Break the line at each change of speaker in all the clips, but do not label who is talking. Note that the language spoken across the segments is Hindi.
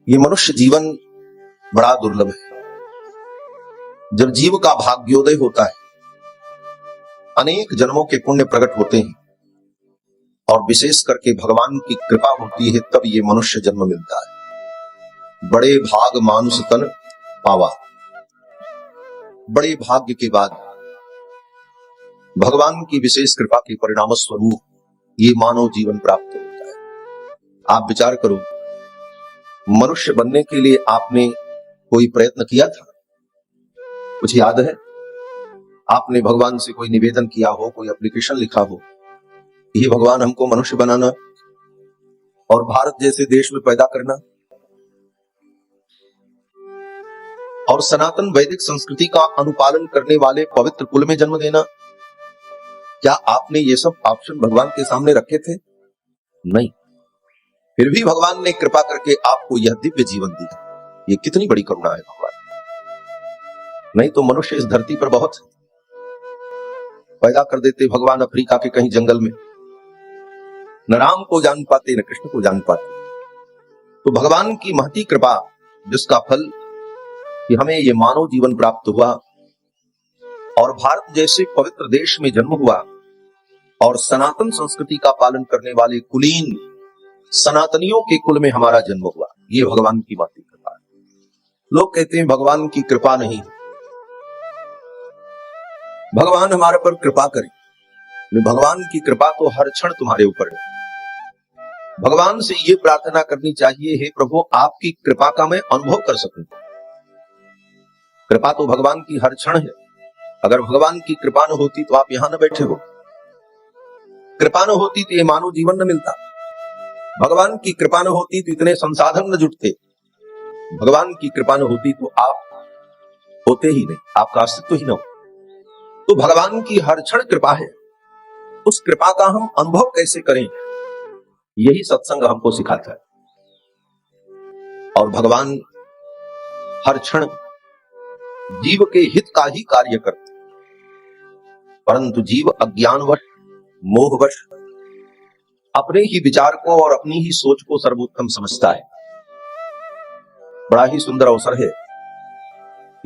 ये मनुष्य जीवन बड़ा दुर्लभ है। जब जीव का भाग्योदय होता है, अनेक जन्मों के पुण्य प्रकट होते हैं और विशेष करके भगवान की कृपा होती है, तब ये मनुष्य जन्म मिलता है। बड़े भाग मानुष तन पावा। बड़े भाग्य के बाद भगवान की विशेष कृपा के परिणाम स्वरूप ये मानव जीवन प्राप्त होता है। आप विचार करो, मनुष्य बनने के लिए आपने कोई प्रयत्न किया था? कुछ याद है? आपने भगवान से कोई निवेदन किया हो, कोई एप्लीकेशन लिखा हो, ये भगवान हमको मनुष्य बनाना और भारत जैसे देश में पैदा करना और सनातन वैदिक संस्कृति का अनुपालन करने वाले पवित्र कुल में जन्म देना? क्या आपने ये सब ऑप्शन भगवान के सामने रखे थे? नहीं। फिर भी भगवान ने कृपा करके आपको यह दिव्य जीवन दिया। ये कितनी बड़ी करुणा है भगवान। नहीं तो मनुष्य इस धरती पर बहुत पैदा कर देते भगवान अफ्रीका के कहीं जंगल में, न राम को जान पाते न कृष्ण को जान पाते। तो भगवान की महती कृपा, जिसका फल कि हमें ये मानव जीवन प्राप्त हुआ और भारत जैसे पवित्र देश में जन्म हुआ और सनातन संस्कृति का पालन करने वाले कुलीन सनातनियों के कुल में हमारा जन्म हुआ, ये भगवान की महती कृपा है। लोग कहते हैं भगवान की कृपा नहीं है, भगवान हमारे पर कृपा करे। भगवान की कृपा तो हर क्षण तुम्हारे ऊपर है। भगवान से ये प्रार्थना करनी चाहिए, हे प्रभु आपकी कृपा का मैं अनुभव कर सकूं। कृपा तो भगवान की हर क्षण है। अगर भगवान की कृपा न होती तो आप यहां न बैठे हो, कृपा न होती तो ये मानव जीवन न मिलता, भगवान की कृपा न होती तो इतने संसाधन न जुटते, भगवान की कृपा न होती तो आप होते ही नहीं, आपका अस्तित्व ही न हो। तो भगवान की हर क्षण कृपा है। उस कृपा का हम अनुभव कैसे करें, यही सत्संग हमको सिखाता है। और भगवान हर क्षण जीव के हित का ही कार्य करते, परंतु जीव अज्ञानवश मोहवश अपने ही विचार को और अपनी ही सोच को सर्वोत्तम समझता है। बड़ा ही सुंदर अवसर है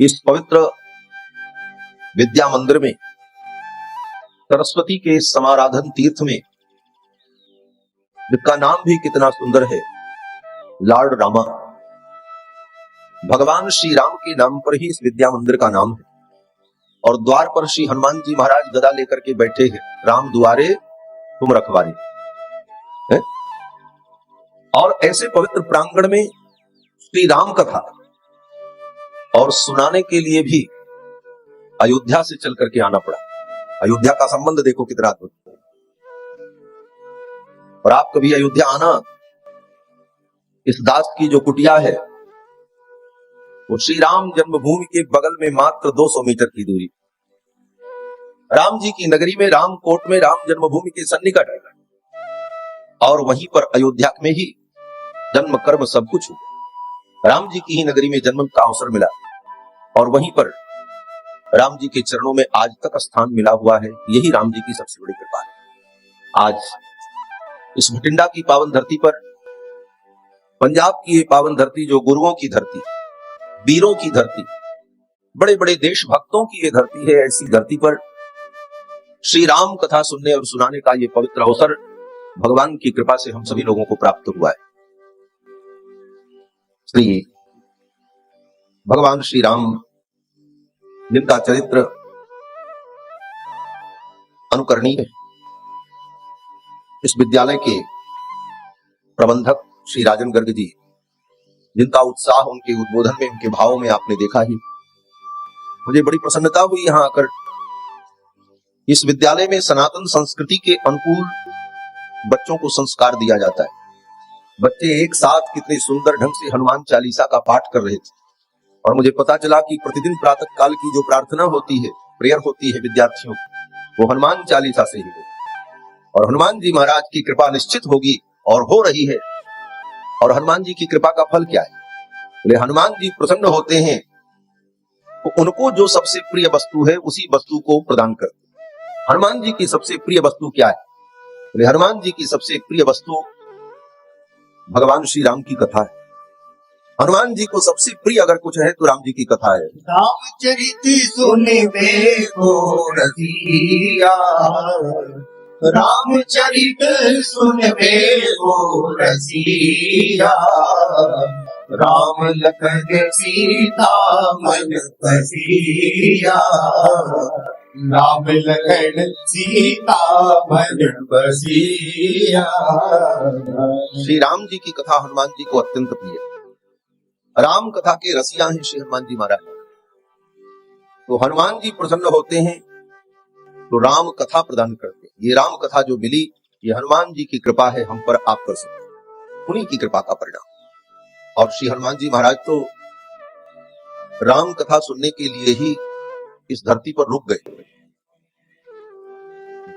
इस पवित्र विद्या मंदिर में, सरस्वती के समाराधन तीर्थ में, जिसका नाम भी कितना सुंदर है, लॉर्ड रामा। भगवान श्री राम के नाम पर ही इस विद्या मंदिर का नाम है। और द्वार पर श्री हनुमान जी महाराज गदा लेकर के बैठे हैं, राम दुआरे तुम रखवारे है? और ऐसे पवित्र प्रांगण में श्री राम कथा और सुनाने के लिए भी अयोध्या से चल करके आना पड़ा। अयोध्या का संबंध देखो कितना अद्भुत। और आप कभी अयोध्या आना, इस दास की जो कुटिया है वो श्री राम जन्मभूमि के बगल में मात्र 200 मीटर की दूरी, राम जी की नगरी में, रामकोट में, राम जन्मभूमि के सन्निकट, और वहीं पर अयोध्या में ही जन्म कर्म सब कुछ हुआ। राम जी की ही नगरी में जन्म का अवसर मिला और वहीं पर राम जी के चरणों में आज तक स्थान मिला हुआ है। यही राम जी की सबसे बड़ी कृपा है। आज इस भटिंडा की पावन धरती पर, पंजाब की ये पावन धरती, जो गुरुओं की धरती, वीरों की धरती, बड़े बड़े देशभक्तों की ये धरती है, ऐसी धरती पर श्री राम कथा सुनने और सुनाने का ये पवित्र अवसर भगवान की कृपा से हम सभी लोगों को प्राप्त हुआ है। इसलिए भगवान श्री राम, जिनका चरित्र अनुकरणीय है, इस विद्यालय के प्रबंधक श्री राजन गर्ग जी, जिनका उत्साह उनके उद्बोधन में, उनके भावों में आपने देखा ही। मुझे बड़ी प्रसन्नता हुई यहां आकर। इस विद्यालय में सनातन संस्कृति के अनुकूल बच्चों को संस्कार दिया जाता है। बच्चे एक साथ कितने सुंदर ढंग से हनुमान चालीसा का पाठ कर रहे थे और मुझे पता चला कि प्रतिदिन प्रातः काल की जो प्रार्थना होती है, प्रेयर होती है विद्यार्थियों की, वो हनुमान चालीसा से ही होती है। और हनुमान जी महाराज की कृपा निश्चित होगी और हो रही है। और हनुमान जी की कृपा का फल क्या है? बोले हनुमान जी प्रसन्न होते हैं तो उनको जो सबसे प्रिय वस्तु है उसी वस्तु को प्रदान करते। हनुमान जी की सबसे प्रिय वस्तु क्या है? बोले हनुमान जी की सबसे प्रिय वस्तु भगवान श्री राम की कथा है। हनुमान जी को सबसे प्रिय अगर कुछ है तो राम जी की कथा है।
रामचरित सुनबे को रसिया, रामचरित सुनबे को रसिया, राम लखन सीता मन बसिया, राम लखन सीता मन बसिया।
श्री राम जी की कथा हनुमान जी को अत्यंत प्रिय है। राम कथा के रसिया हैं श्री हनुमान जी महाराज। तो हनुमान जी प्रसन्न होते हैं तो राम कथा प्रदान करते हैं। ये राम कथा जो मिली ये हनुमान जी की कृपा है, हम पर आप कर सकते, उन्हीं की कृपा का परिणाम। और श्री हनुमान जी महाराज तो राम कथा सुनने के लिए ही इस धरती पर रुक गए।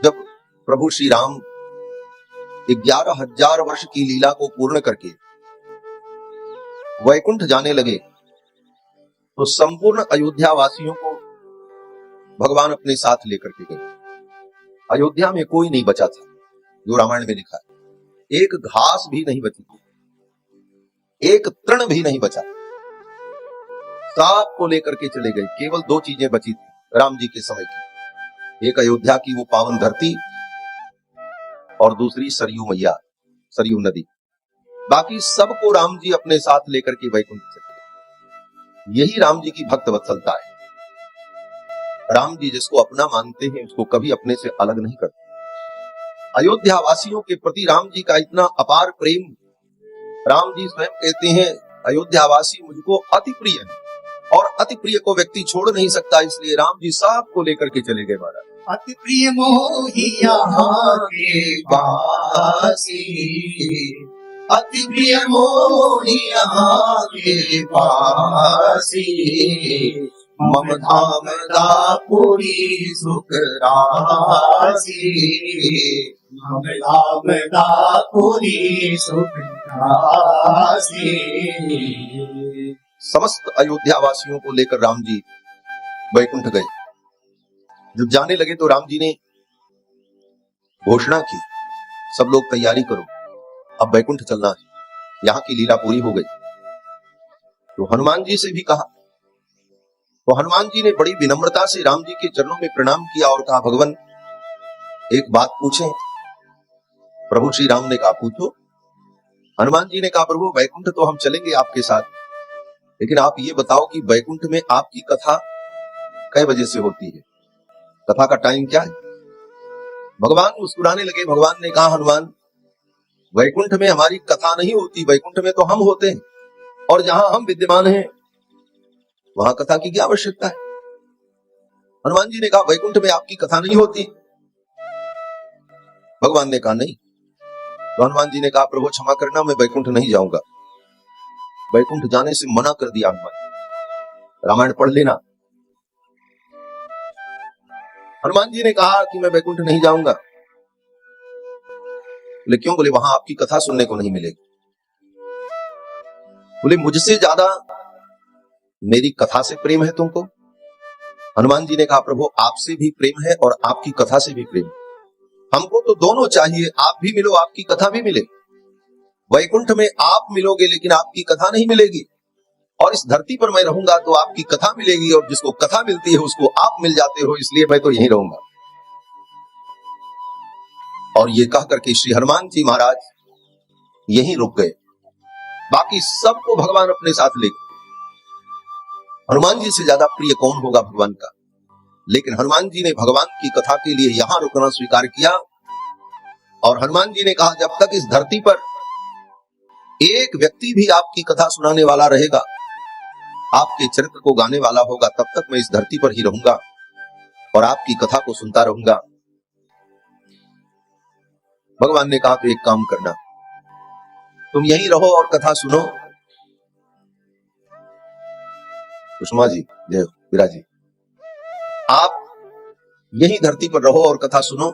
जब प्रभु श्री राम 11,000 वर्ष की लीला को पूर्ण करके वैकुंठ जाने लगे तो संपूर्ण अयोध्या वासियों को भगवान अपने साथ लेकर के गए। अयोध्या में कोई नहीं बचा था, जो रामायण में लिखा है। एक घास भी नहीं बची थी, एक तृण भी नहीं बचा। सब को लेकर के चले गए। केवल 2 चीजें बची थी राम जी के समय की, एक अयोध्या की वो पावन धरती और दूसरी सरयू मैया, सरयू नदी। बाकी सबको राम जी अपने साथ लेकर के वैकुंठ चले गए। यही राम जी की भक्त वत्सलता है। राम जी जिसको अपना मानते हैं उसको कभी अपने से अलग नहीं करते। अयोध्या वासियों के प्रति राम जी का इतना अपार प्रेम, राम जी स्वयं कहते हैं अयोध्या वासी मुझको अति प्रिय है और अति प्रिय को व्यक्ति छोड़ नहीं सकता, इसलिए राम जी सबको लेकर के चले गए महाराज।
अति प्रिय मोहि यहाँ के वासी, अति प्रिय मोहि यहाँ के पासी, मम धाम दापुरी सुख रासी, मम धाम दापुरी सुख रासी।
समस्त अयोध्या वासियों को लेकर राम जी वैकुंठ गए। जब जाने लगे तो राम जी ने घोषणा की, सब लोग तैयारी करो, अब वैकुंठ चलना है, यहाँ की लीला पूरी हो गई। तो हनुमान जी से भी कहा। तो हनुमान जी ने बड़ी विनम्रता से राम जी के चरणों में प्रणाम किया और कहा भगवान एक बात पूछें। प्रभु श्री राम ने कहा पूछो। हनुमान जी ने कहा प्रभु वैकुंठ तो हम चलेंगे आपके साथ, लेकिन आप ये बताओ कि वैकुंठ में आपकी कथा कै बजे से होती है, कथा का टाइम क्या है। भगवान मुस्कुराने लगे। भगवान ने कहा हनुमान वैकुंठ में हमारी कथा नहीं होती, वैकुंठ में तो हम होते हैं और जहां हम विद्यमान हैं वहां कथा की क्या आवश्यकता है। हनुमान जी ने कहा वैकुंठ में आपकी कथा नहीं होती। भगवान ने कहा नहीं। तो हनुमान जी ने कहा प्रभु क्षमा करना, मैं वैकुंठ नहीं जाऊंगा। वैकुंठ जाने से मना कर दिया हनुमान, रामायण पढ़ लेना। हनुमान जी ने कहा कि मैं वैकुंठ नहीं जाऊंगा। बोले क्यों? बोले वहां आपकी कथा सुनने को नहीं मिलेगी। बोले मुझसे ज्यादा मेरी कथा से प्रेम है तुमको। हनुमान जी ने कहा प्रभु आपसे भी प्रेम है और आपकी कथा से भी प्रेम, हमको तो दोनों चाहिए, आप भी मिलो आपकी कथा भी मिले। वैकुंठ में आप मिलोगे लेकिन आपकी कथा नहीं मिलेगी, और इस धरती पर मैं रहूंगा तो आपकी कथा मिलेगी, और जिसको कथा मिलती है उसको आप मिल जाते हो, इसलिए मैं तो यहीं रहूंगा। और ये कह करके श्री हनुमान जी महाराज यहीं रुक गए। बाकी सबको भगवान अपने साथ ले गए। हनुमान जी से ज्यादा प्रिय कौन होगा भगवान का। लेकिन हनुमान जी ने भगवान की कथा के लिए यहां रुकना स्वीकार किया, और हनुमान जी ने कहा जब तक इस धरती पर एक व्यक्ति भी आपकी कथा सुनाने वाला रहेगा, आपके चरित्र को गाने वाला होगा, तब तक मैं इस धरती पर ही रहूंगा और आपकी कथा को सुनता रहूंगा। भगवान ने कहा तो एक काम करना, तुम यहीं रहो और कथा सुनो। सुषमा जी, जय विराज जी, आप यहीं धरती पर रहो और कथा सुनो,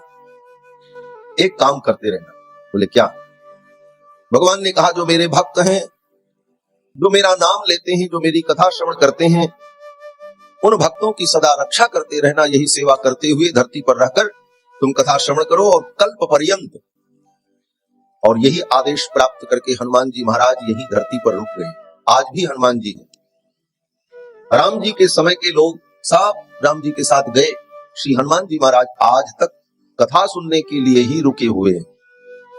एक काम करते रहना। बोले क्या? भगवान ने कहा जो मेरे भक्त हैं, जो मेरा नाम लेते हैं, जो मेरी कथा श्रवण करते हैं, उन भक्तों की सदा रक्षा करते रहना, यही सेवा करते हुए धरती पर रहकर तुम कथा श्रवण करो और कल्प पर्यंत। और यही आदेश प्राप्त करके हनुमान जी महाराज यही धरती पर रुक गए। आज भी हनुमान जी हैं। राम जी के समय के लोग सब राम जी के साथ गए, श्री हनुमान जी महाराज आज तक कथा सुनने के लिए ही रुके हुए हैं।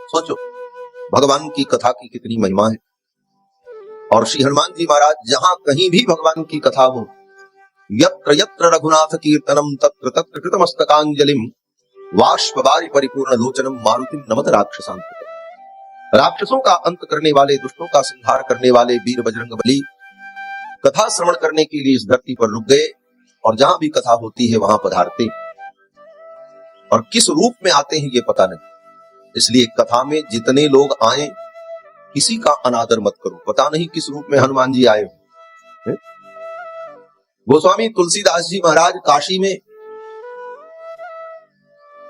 सोचो भगवान की कथा की कितनी महिमा है। और श्री हनुमान जी महाराज जहां कहीं भी भगवान की कथा हो, यत्र यत्र रघुनाथ कीर्तनम तत्र तत्र कृतमस्तकांजलिम वाष्पवारि परिपूर्ण लोचनम मारुतिम नमत राक्षसांतकम्। राक्षसों का अंत करने वाले, दुष्टों का संहार करने वाले वीर बजरंगबली कथा श्रवण करने के लिए इस धरती पर रुक गए और जहां भी कथा होती है वहां पधारते, और किस रूप में आते हैं ये पता नहीं। इसलिए कथा में जितने लोग आए किसी का अनादर मत करो, पता नहीं किस रूप में हनुमान जी आए हो। गोस्वामी तुलसीदास जी महाराज काशी में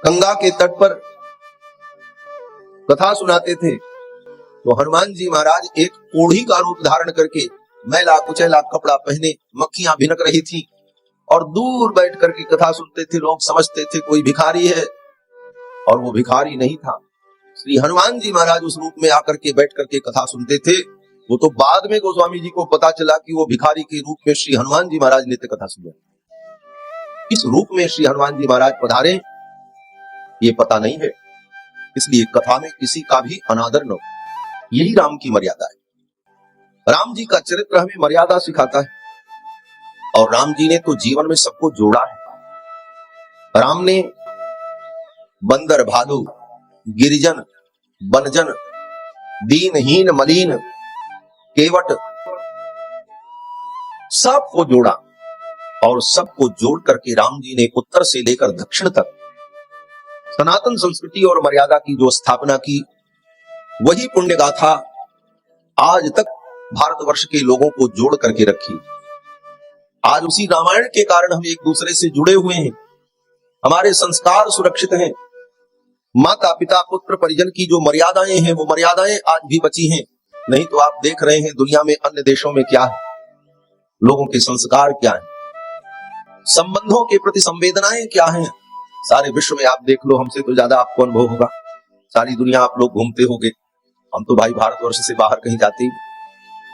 गंगा के तट पर कथा सुनाते थे, तो हनुमान जी महाराज एक कोढ़ी का रूप धारण करके मैला कुचैला कपड़ा पहने, मक्खियां भिनक रही थी और दूर बैठ करके कथा सुनते थे। लोग समझते थे कोई भिखारी है, और वो भिखारी नहीं था। श्री हनुमान जी महाराज उस रूप में आकर के बैठ करके कथा सुनते थे। वो तो बाद में गोस्वामी जी को पता चला कि वो भिखारी के रूप में श्री हनुमान जी महाराज नित्य कथा सुने। किस रूप में श्री हनुमान जी महाराज पधारे ये पता नहीं है। इसलिए कथा में किसी का भी अनादर न हो, यही राम की मर्यादा है। राम जी का चरित्र हमें मर्यादा सिखाता है, और राम जी ने तो जीवन में सबको जोड़ा है। राम ने बंदर, भालू, गिरिजन, बनजन, दीनहीन, मलिन, केवट सबको जोड़ा, और सबको जोड़ करके राम जी ने उत्तर से लेकर दक्षिण तक सनातन संस्कृति और मर्यादा की जो स्थापना की, वही पुण्य गाथा आज तक भारतवर्ष के लोगों को जोड़ करके रखी। आज उसी रामायण के कारण हम एक दूसरे से जुड़े हुए हैं, हमारे संस्कार सुरक्षित हैं। माता पिता पुत्र परिजन की जो मर्यादाएं हैं, वो मर्यादाएं आज भी बची हैं। नहीं तो आप देख रहे हैं दुनिया में, अन्य देशों में क्या है, लोगों के संस्कार क्या हैं, संबंधों के प्रति संवेदनाएं क्या हैं। सारे विश्व में आप देख लो, हमसे तो ज्यादा आपको अनुभव होगा। सारी दुनिया आप लोग घूमते होगे, हम तो भाई भारतवर्ष से बाहर कहीं जाते ही,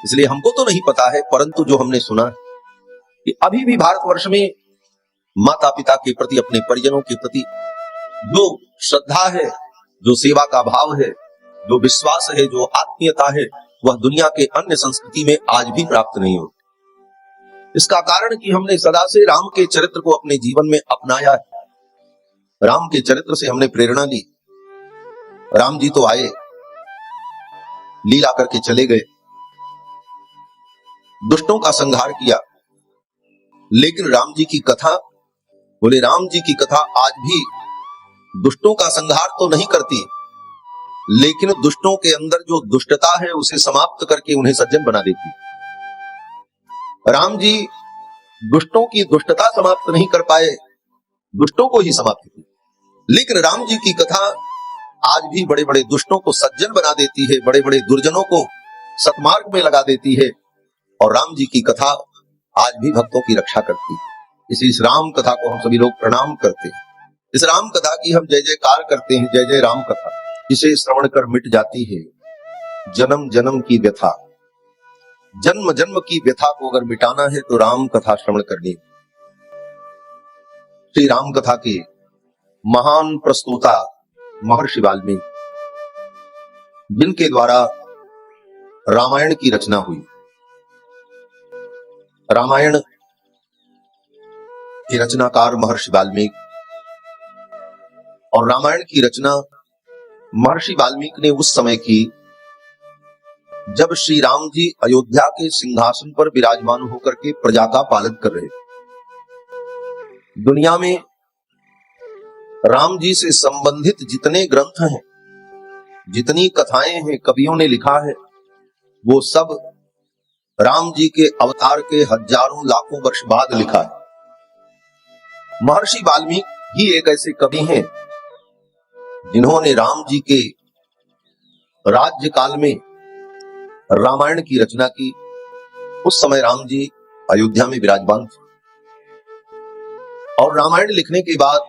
इसलिए हमको तो नहीं पता है। परंतु जो हमने सुना है कि अभी भी भारतवर्ष में माता पिता के प्रति, अपने परिजनों के प्रति जो श्रद्धा है, जो सेवा का भाव है, जो विश्वास है, जो आत्मीयता है, वह दुनिया के अन्य संस्कृति में आज भी प्राप्त नहीं होती। इसका कारण कि हमने सदा से राम के चरित्र को अपने जीवन में अपनाया है। राम के चरित्र से हमने प्रेरणा ली। राम जी तो आए, लीला करके चले गए, दुष्टों का संहार किया, लेकिन राम जी की कथा, बोले राम जी की कथा आज भी दुष्टों का संहार तो नहीं करती, लेकिन दुष्टों के अंदर जो दुष्टता है उसे समाप्त करके उन्हें सज्जन बना देती। राम जी दुष्टों की दुष्टता समाप्त नहीं कर पाए, दुष्टों को ही समाप्त की, लेकिन राम जी की कथा आज भी बड़े बड़े दुष्टों को सज्जन बना देती है, बड़े बड़े दुर्जनों को सतमार्ग में लगा देती है। और राम जी की कथा आज भी भक्तों की रक्षा करती है। इस राम कथा को हम सभी लोग प्रणाम करते हैं। इस राम कथा की हम जय जयकार करते हैं, जय जय राम कथा। इसे श्रवण कर मिट जाती है जन्म जन्म की व्यथा। जन्म जन्म की व्यथा को अगर मिटाना है तो राम कथा श्रवण करनी। श्री राम कथा के महान प्रस्तोता महर्षि वाल्मीकि, जिनके द्वारा रामायण की रचना हुई। रामायण के रचनाकार महर्षि वाल्मीकि, और रामायण की रचना महर्षि वाल्मीकि ने उस समय की जब श्री राम जी अयोध्या के सिंहासन पर विराजमान होकर के प्रजा का पालन कर रहे। दुनिया में राम जी से संबंधित जितने ग्रंथ हैं, जितनी कथाएं हैं, कवियों ने लिखा है, वो सब राम जी के अवतार के हजारों लाखों वर्ष बाद लिखा है। महर्षि वाल्मीकि ही एक ऐसे कवि हैं जिन्होंने राम जी के राज्य काल में रामायण की रचना की। उस समय राम जी अयोध्या में विराजमान थे, और रामायण लिखने के बाद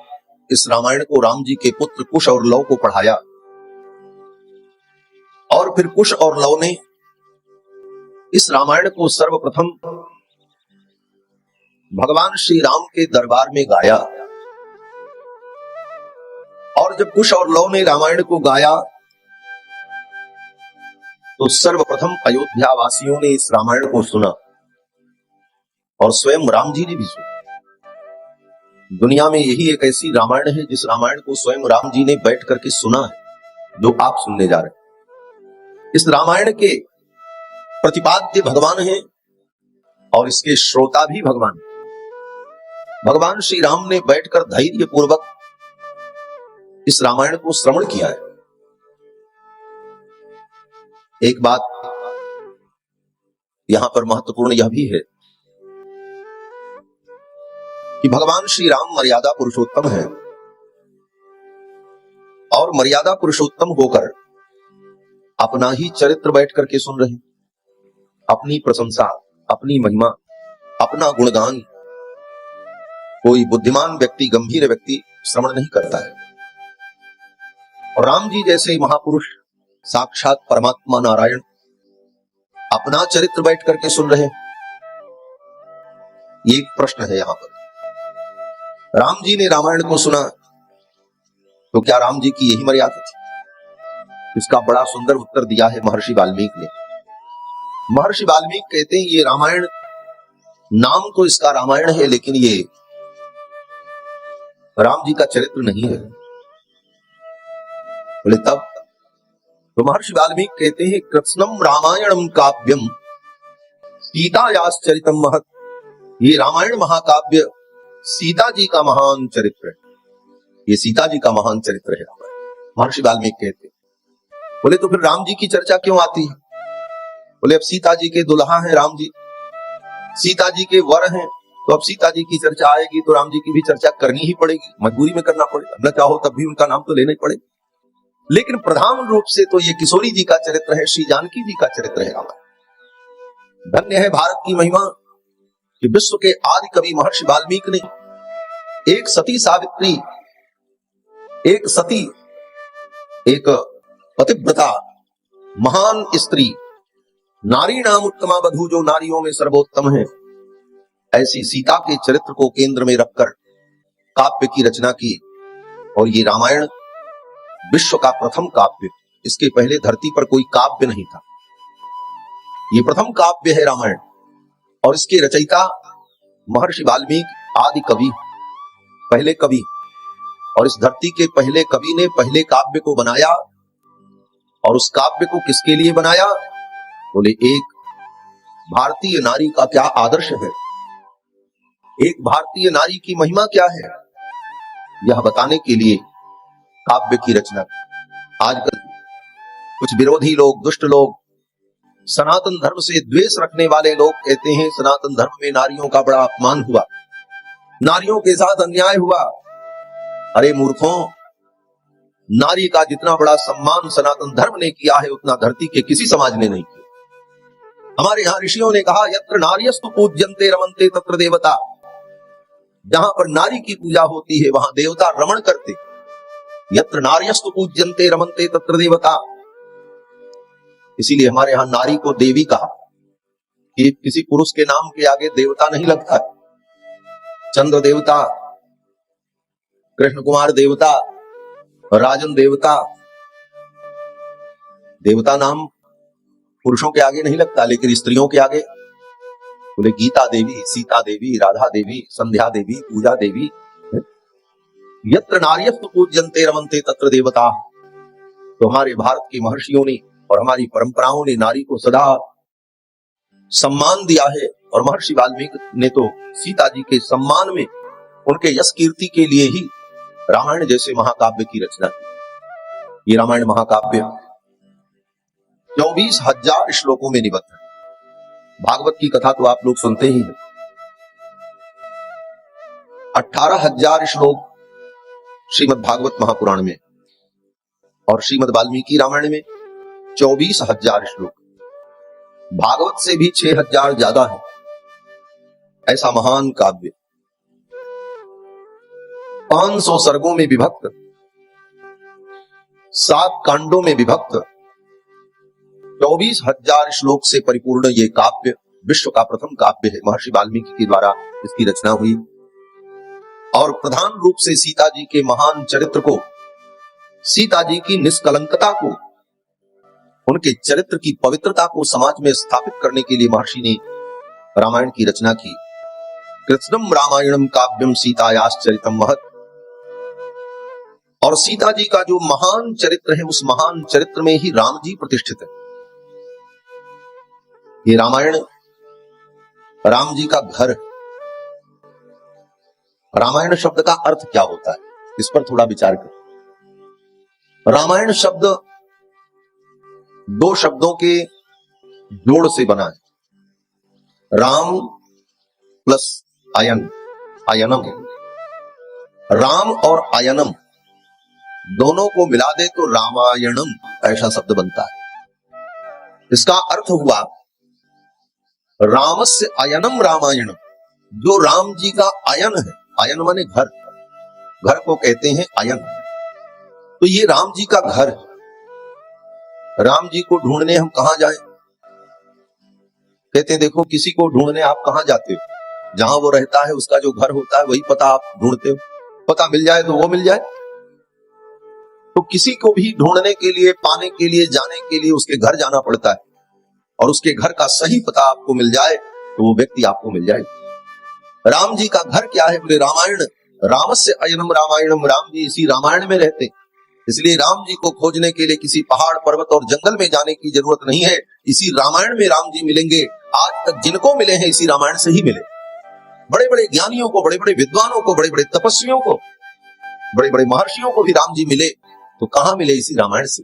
इस रामायण को राम जी के पुत्र कुश और लव को पढ़ाया, और फिर कुश और लव ने इस रामायण को सर्वप्रथम भगवान श्री राम के दरबार में गाया, और जब कुश और लव ने रामायण को गाया तो सर्वप्रथम अयोध्या वासियों ने इस रामायण को सुना, और स्वयं राम जी ने भी सुना। दुनिया में यही एक ऐसी रामायण है जिस रामायण को स्वयं राम जी ने बैठ करके सुना है, जो आप सुनने जा रहे हैं। इस रामायण के प्रतिपाद्य भगवान हैं और इसके श्रोता भी भगवान हैं। भगवान श्री राम ने बैठकर धैर्य पूर्वक इस रामायण को श्रवण किया है। एक बात यहां पर महत्वपूर्ण यह भी है कि भगवान श्री राम मर्यादा पुरुषोत्तम है, और मर्यादा पुरुषोत्तम होकर अपना ही चरित्र बैठ करके सुन रहे, अपनी प्रशंसा, अपनी महिमा, अपना गुणगान कोई बुद्धिमान व्यक्ति, गंभीर व्यक्ति श्रवण नहीं करता है। और राम जी जैसे महापुरुष, साक्षात परमात्मा नारायण अपना चरित्र बैठ करके सुन रहे। ये एक प्रश्न है यहां पर। राम जी ने रामायण को सुना तो क्या राम जी की यही मर्यादा थी? इसका बड़ा सुंदर उत्तर दिया है महर्षि वाल्मीकि ने। महर्षि वाल्मीकि कहते हैं ये रामायण, नाम तो इसका रामायण है, लेकिन ये राम जी का चरित्र नहीं है। बोले तब? तो महर्षि वाल्मीकि कहते हैं कृत्स्नम रामायणम काव्यम सीतायाश्चरितम महत्। ये रामायण महाकाव्य सीता जी का महान चरित्र है। ये सीता जी का महान चरित्र है महर्षि वाल्मीकि कहते। बोले तो फिर राम जी की चर्चा क्यों आती है? बोले अब सीता जी के दुल्हा हैं राम जी, सीता जी के वर हैं, तो अब सीता जी की चर्चा आएगी तो राम जी की भी चर्चा करनी ही पड़ेगी, मजबूरी में करना पड़ेगा, न चाहो तब भी उनका नाम तो लेना ही पड़ेगा। लेकिन प्रधान रूप से तो ये किशोरी जी का चरित्र है, श्री जानकी जी का चरित्र है रामायण। धन्य है भारत की महिमा कि विश्व के आदि कवि महर्षि वाल्मीकि ने एक सती सावित्री, एक सती, एक पतिव्रता महान स्त्री, नारी नाम उत्तमा वधू, जो नारियों में सर्वोत्तम है, ऐसी सीता के चरित्र को केंद्र में रखकर काव्य की रचना की। और ये रामायण विश्व का प्रथम काव्य, इसके पहले धरती पर कोई काव्य नहीं था। ये प्रथम काव्य है रामायण, और इसके रचयिता महर्षि वाल्मीकि आदि कवि, पहले कवि, और इस धरती के पहले कवि ने पहले काव्य को बनाया। और उस काव्य को किसके लिए बनाया? बोले एक भारतीय नारी का क्या आदर्श है, एक भारतीय नारी की महिमा क्या है, यह बताने के लिए काव्य की रचना। आजकल कुछ विरोधी लोग, दुष्ट लोग, सनातन धर्म से द्वेष रखने वाले लोग कहते हैं सनातन धर्म में नारियों का बड़ा अपमान हुआ, नारियों के साथ अन्याय हुआ। अरे मूर्खों, नारी का जितना बड़ा सम्मान सनातन धर्म ने किया है उतना धरती के किसी समाज ने नहीं किया। हमारे यहां ऋषियों ने कहा यत्र नार्यस्तु पूज्यन्ते रमन्ते तत्र देवता। जहां पर नारी की पूजा होती है वहां देवता रमण करते। यत्र नार्यस्तु पूज्यन्ते रमन्ते तत्र देवता। इसीलिए हमारे यहां नारी को देवी कहा कि किसी पुरुष के नाम के आगे देवता नहीं लगता है। चंद्र देवता, कृष्ण कुमार देवता, राजन देवता, देवता नाम पुरुषों के आगे नहीं लगता, लेकिन स्त्रियों के आगे। बोले गीता देवी, सीता देवी, राधा देवी, संध्या देवी, पूजा देवी। यत्र नार्यस्तु पूज्यन्ते रमन्ते तत्र देवता। तो हमारे भारत के महर्षियों ने और हमारी परंपराओं ने नारी को सदा सम्मान दिया है। और महर्षि वाल्मीकि ने तो सीता जी के सम्मान में, उनके यश कीर्ति के लिए ही रामायण जैसे महाकाव्य की रचना की। ये रामायण महाकाव्य 24,000 श्लोकों में निबद्ध है। भागवत की कथा तो आप लोग सुनते ही हैं। 18,000 श्लोक श्रीमद् भागवत महापुराण में, और श्रीमद् वाल्मीकि रामायण में 24,000 श्लोक। भागवत से भी 6,000 ज्यादा है। ऐसा महान काव्य 500 सर्गों में विभक्त, 7 कांडों में विभक्त। 24,000 श्लोक से परिपूर्ण ये काव्य विश्व का प्रथम काव्य है। महर्षि वाल्मीकि के द्वारा इसकी रचना हुई और प्रधान रूप से सीता जी के महान चरित्र को, सीता जी की निष्कलंकता को, उनके चरित्र की पवित्रता को समाज में स्थापित करने के लिए महर्षि ने रामायण की रचना की। कृत्स्नम रामायणम काव्यम सीतायाश्चरितम महत्। और सीता जी का जो महान चरित्र है, उस महान चरित्र में ही राम जी प्रतिष्ठित है। ये रामायण राम जी का घर है। रामायण शब्द का अर्थ क्या होता है, इस पर थोड़ा विचार करें। रामायण शब्द दो शब्दों के जोड़ से बना है। राम प्लस अयन, अयनम। राम और अयनम दोनों को मिला दे तो रामायणम ऐसा शब्द बनता है। इसका अर्थ हुआ रामस्य अयनम रामायणम। जो राम जी का अयन है, अयन माने घर, घर को कहते हैं अयन। तो ये राम जी का घर है। राम जी को ढूंढने हम कहां जाएं? कहते हैं देखो, किसी को ढूंढने आप कहां जाते हो? जहां वो रहता है उसका जो घर होता है वही पता आप ढूंढते हो। पता मिल जाए तो वो मिल जाए। तो किसी को भी ढूंढने के लिए, पाने के लिए, जाने के लिए उसके घर जाना पड़ता है और उसके घर का सही पता आपको मिल जाए तो वो व्यक्ति आपको मिल जाए। राम जी का घर क्या है? बोले रामायण। रामस्य अयनम रामायणम। राम जी इसी रामायण में रहते, इसलिए राम जी को खोजने के लिए किसी पहाड़, पर्वत और जंगल में जाने की जरूरत नहीं है। इसी रामायण में राम जी मिलेंगे। आज तक जिनको मिले हैं इसी रामायण से ही मिले। बड़े बड़े ज्ञानियों को, बड़े बड़े विद्वानों को, बड़े बड़े तपस्वियों को, बड़े बड़े महर्षियों को भी राम जी मिले तो कहां मिले? इसी रामायण से,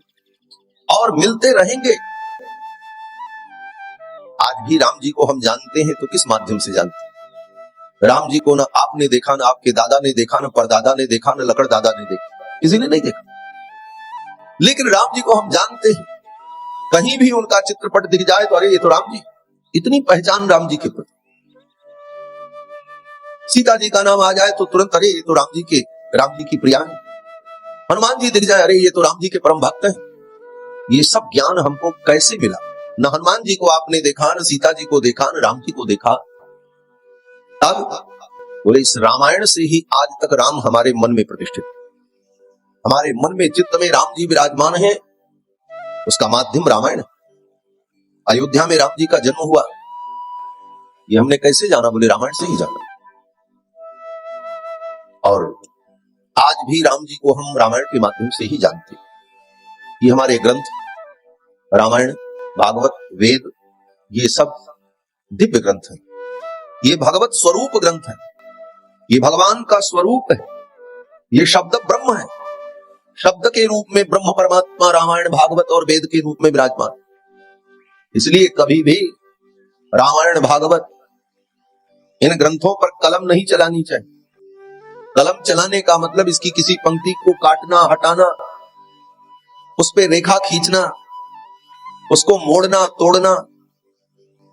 और मिलते रहेंगे। आज भी राम जी को हम जानते हैं तो किस माध्यम से जानते हैं? राम जी को ना आपने देखा, ना आपके दादा ने देखा, ना परदादा ने देखा, ना लकड़ दादा ने देखा, किसी ने नहीं देखा। लेकिन राम जी को हम जानते हैं। कहीं भी उनका चित्रपट दिख जाए तो अरे ये तो राम जी। इतनी पहचान राम जी के प्रति। सीता जी का नाम आ जाए तो तुरंत अरे ये तो राम जी की प्रिया है। हनुमान जी दिख जाए, अरे ये तो राम जी के परम भक्त हैं। ये सब ज्ञान हमको कैसे मिला? न हनुमान जी को आपने देखा, न सीता जी को देखा, न राम जी को देखा। तब बोले इस रामायण से ही आज तक राम हमारे मन में प्रतिष्ठित, हमारे मन में, चित्त में राम जी विराजमान है। उसका माध्यम रामायण। अयोध्या में राम जी का जन्म हुआ, ये हमने कैसे जाना? बोले रामायण से ही जाना। और आज भी राम जी को हम रामायण के माध्यम से ही जानते हैं। ये हमारे ग्रंथ रामायण, भागवत, वेद, ये सब दिव्य ग्रंथ हैं। ये भगवत स्वरूप ग्रंथ है। ये भगवान का स्वरूप है। ये शब्द ब्रह्म है। शब्द के रूप में ब्रह्म परमात्मा रामायण, भागवत और वेद के रूप में विराजमान। इसलिए कभी भी रामायण, भागवत, इन ग्रंथों पर कलम नहीं चलानी चाहिए। कलम चलाने का मतलब इसकी किसी पंक्ति को काटना, हटाना, उस पे रेखा खींचना, उसको मोड़ना, तोड़ना।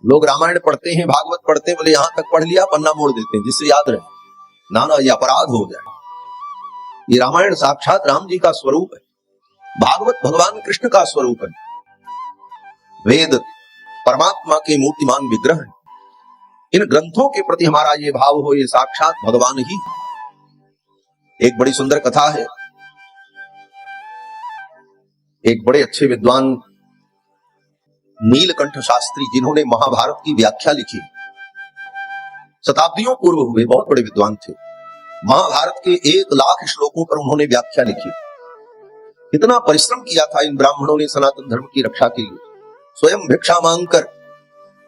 लोग रामायण पढ़ते हैं, भागवत पढ़ते हैं, बोले यहां तक पढ़ लिया, पन्ना मोड़ देते हैं जिससे याद रहे। ना ना, ये अपराध हो जाए। ये रामायण साक्षात राम जी का स्वरूप है। भागवत भगवान कृष्ण का स्वरूप है। वेद परमात्मा के मूर्तिमान विग्रह है। इन ग्रंथों के प्रति हमारा ये भाव हो, ये साक्षात भगवान ही। एक बड़ी सुंदर कथा है। एक बड़े अच्छे विद्वान नीलकंठ शास्त्री, जिन्होंने महाभारत की व्याख्या लिखी, शताब्दियों पूर्व हुए, बहुत बड़े विद्वान थे। महाभारत के 1,00,000 श्लोकों पर उन्होंने व्याख्या लिखी। इतना परिश्रम किया था इन ब्राह्मणों ने सनातन धर्म की रक्षा के लिए। स्वयं भिक्षा मांगकर,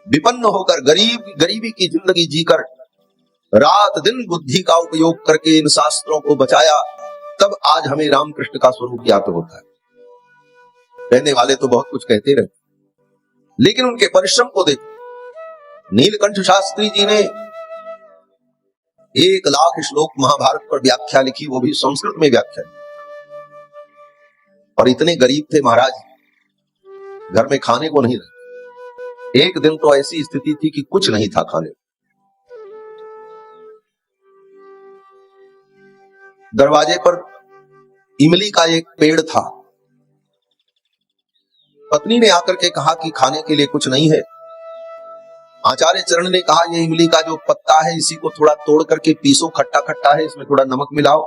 विपन्न होकर, गरीबी की जिंदगी जीकर, रात दिन बुद्धि का उपयोग करके इन शास्त्रों को बचाया। तब आज हमें रामकृष्ण का स्वरूप ज्ञात होता है। कहने वाले तो बहुत कुछ कहते रहते, लेकिन उनके परिश्रम को देखो। नीलकंठ शास्त्री जी ने 1,00,000 श्लोक महाभारत पर व्याख्या लिखी, वो भी संस्कृत में व्याख्या। और इतने गरीब थे महाराज, घर में खाने को नहीं रहे। एक दिन तो ऐसी स्थिति थी कि कुछ नहीं था खाने। दरवाजे पर इमली का एक पेड़ था। पत्नी ने आकर के कहा कि खाने के लिए कुछ नहीं है। आचार्य चरण ने कहा ये इमली का जो पत्ता है इसी को थोड़ा तोड़ करके पीसो, खट्टा खट्टा है, इसमें थोड़ा नमक मिलाओ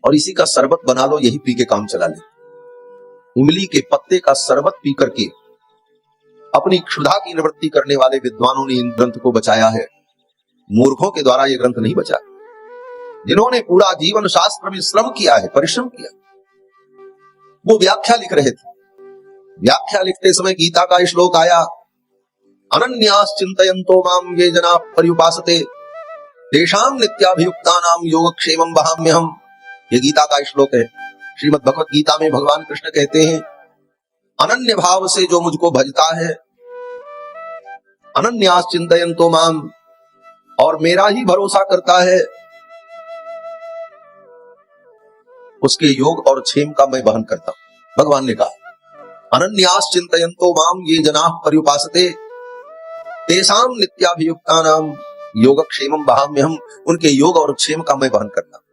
और इसी का शरबत बना लो, यही पी के काम चला ले। इमली के पत्ते का शरबत पी करके अपनी क्षुधा की निवृत्ति करने वाले विद्वानों ने इन ग्रंथ को बचाया है। मूर्खों के द्वारा यह ग्रंथ नहीं बचा। जिन्होंने पूरा जीवन शास्त्र में श्रम किया है, परिश्रम किया, वो व्याख्या लिख रहे थे। व्याख्या लिखते समय गीता का श्लोक आया, अनन्यास चिंतयन्तो माम ये जना पर्युपासते तेषां नित्याभियुक्तानां योगक्षेमं वहाम्यहम्। ये गीता का श्लोक है। श्रीमद् भगवत गीता में भगवान कृष्ण कहते हैं, अनन्य भाव से जो मुझको भजता है, अनन्यास चिंतयन्तो माम, और मेरा ही भरोसा करता है, उसके योग और क्षेम का मैं वहन करता हूं। भगवान ने कहा अनन्यास चिंतयन्तो माम ये जनाः पर्युपासते तेषां नित्याभियुक्तानां योगक्षेमं वहाम्यहम्। उनके योग और क्षेम का मैं वहन करता हूं।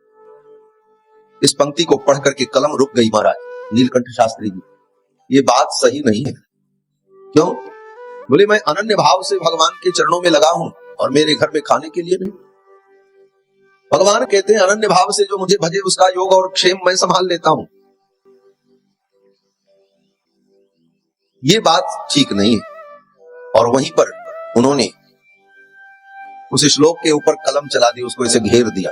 इस पंक्ति को पढ़ करके कलम रुक गई महाराज नीलकंठ शास्त्री जी। ये बात सही नहीं है। क्यों? बोले मैं अनन्य भाव से भगवान के चरणों में लगा हूं और मेरे घर में खाने के लिए नहीं। भगवान कहते हैं अनन्य भाव से जो मुझे भजे उसका योग और क्षेम मैं संभाल लेता हूं। ये बात ठीक नहीं है। और वहीं पर उन्होंने उस श्लोक के ऊपर कलम चला दी, उसको ऐसे घेर दिया।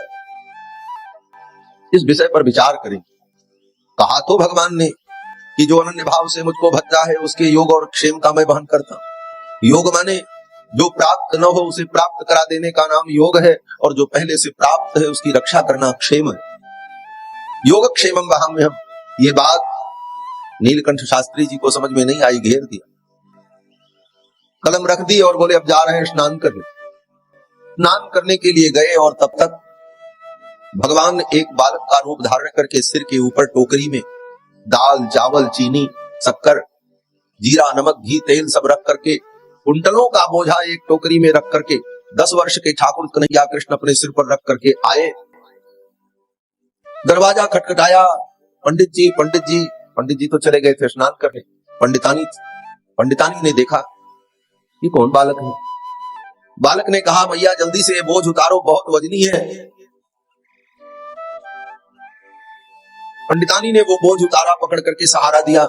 इस विषय पर विचार करें। कहा तो भगवान ने कि जो अनन्य भाव से मुझको भजता है उसके योग और क्षेम का मैं वहन करता हूं। योग माने जो प्राप्त न हो उसे प्राप्त करा देने का नाम योग है, और जो पहले से प्राप्त है उसकी रक्षा करना क्षेम है। योग क्षेमम वहाम्यहम्। ये बात नीलकंठ शास्त्री जी को समझ में नहीं आई, घेर दिया, कलम रख दी और बोले अब जा रहे हैं स्नान करने। स्नान करने के लिए गए और तब तक भगवान एक बालक का रूप धारण करके सिर के ऊपर टोकरी में दाल, चावल, चीनी, शक्कर, जीरा, नमक, घी, तेल सब रख करके कुंटलों का बोझा एक टोकरी में रख करके 10 वर्ष के ठाकुर कन्हैया कृष्ण अपने सिर पर रख करके आए। दरवाजा खटखटाया, पंडित जी पंडित जी। पंडित जी तो चले गए थे स्नान करने। पंडितानी ने देखा ये कौन बालक है। बालक ने कहा भैया जल्दी से ये बोझ उतारो, बहुत वजनी है। पंडितानी ने वो बोझ उतारा, पकड़ करके सहारा दिया।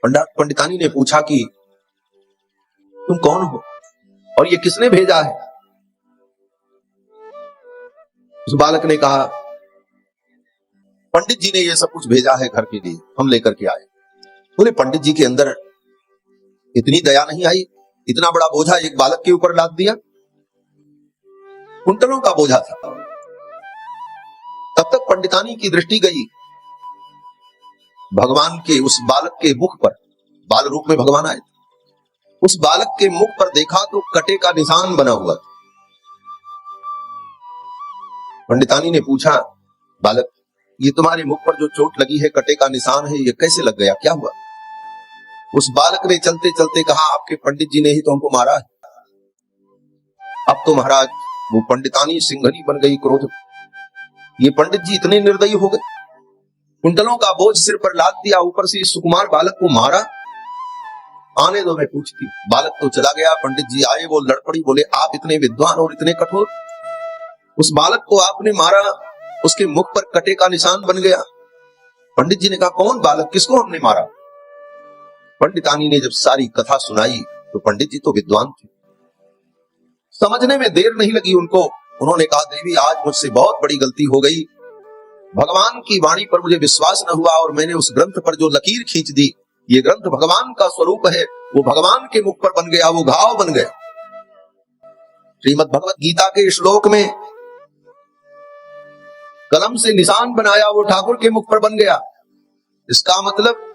पंडितानी ने पूछा कि तुम कौन हो और ये किसने भेजा है? उस बालक ने कहा पंडित जी ने ये सब कुछ भेजा है घर के लिए, हम लेकर के आए। बोले पंडित जी के अंदर इतनी दया नहीं आई, इतना बड़ा बोझा एक बालक के ऊपर लाद दिया। कुंटलों का बोझा था। तब तक पंडितानी की दृष्टि गई भगवान के उस बालक के मुख पर। बाल रूप में भगवान आए। उस बालक के मुख पर देखा तो कटे का निशान बना हुआ था। पंडितानी ने पूछा बालक ये तुम्हारे मुख पर जो चोट लगी है, कटे का निशान है, ये कैसे लग गया, क्या हुआ? उस बालक ने चलते चलते कहा आपके पंडित जी ने ही तो हमको मारा है। अब तो महाराज वो पंडितानी सिंघनी बन गई क्रोध। ये पंडित जी इतने निर्दयी हो गए, कुंटलों का बोझ सिर पर लाद दिया, ऊपर से इस सुकुमार बालक को मारा। आने दो मैं पूछती। बालक तो चला गया। पंडित जी आए, वो लड़ पड़ी। बोले आप इतने विद्वान और इतने कठोर, उस बालक को आपने मारा, उसके मुख पर कटे का निशान बन गया। पंडित जी ने कहा कौन बालक, किसको हमने मारा? पंडितानी ने जब सारी कथा सुनाई तो पंडित जी तो विद्वान थे, समझने में देर नहीं लगी उनको। उन्होंने कहा देवी आज मुझसे बहुत बड़ी गलती हो गई, भगवान की वाणी पर मुझे विश्वास न हुआ और मैंने उस ग्रंथ पर जो लकीर खींच दी, ये ग्रंथ भगवान का स्वरूप है, वो भगवान के मुख पर बन गया, वो घाव बन गया। श्रीमद् भगवत गीता के श्लोक में कलम से निशान बनाया, वो ठाकुर के मुख पर बन गया। इसका मतलब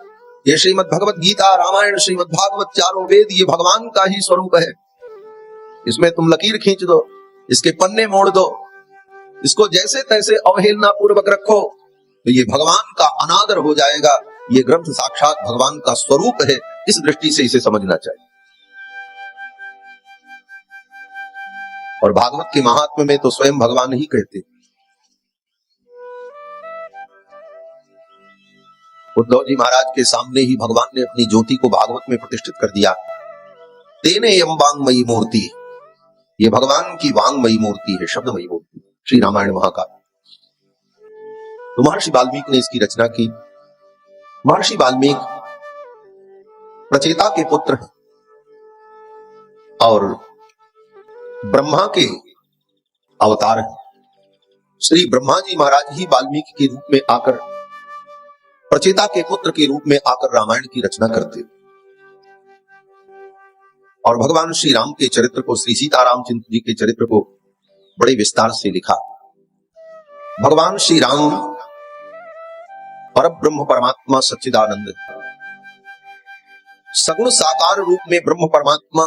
ये श्रीमद् भगवत गीता, रामायण, श्रीमद् भागवत, चारों वेद ये भगवान का ही स्वरूप है। इसमें तुम लकीर खींच दो, इसके पन्ने मोड़ दो, इसको जैसे तैसे अवहेलना पूर्वक रखो तो ये भगवान का अनादर हो जाएगा। ये ग्रंथ साक्षात भगवान का स्वरूप है। इस दृष्टि से इसे समझना चाहिए। और भागवत के महात्म्य में तो स्वयं भगवान ही कहते उद्धव जी महाराज के सामने ही भगवान ने अपनी ज्योति को भागवत में प्रतिष्ठित कर दिया। तेने यम वांगमयी मूर्ति, ये भगवान की वांगमयी मूर्ति है, शब्दमयी मूर्ति, श्री रामायण महाकाव्य। तो महर्षि वाल्मीकि ने इसकी रचना की। महर्षि वाल्मीकि प्रचेता के पुत्र हैं और ब्रह्मा के अवतार हैं। श्री ब्रह्मा जी महाराज ही वाल्मीकि के रूप में आकर, प्रचेता के पुत्र के रूप में आकर रामायण की रचना करते और भगवान श्री राम के चरित्र को, श्री सीतारामचंद्र जी के चरित्र को बड़े विस्तार से लिखा। भगवान श्री राम परब्रह्म परमात्मा सच्चिदानंद, सगुण साकार रूप में ब्रह्म परमात्मा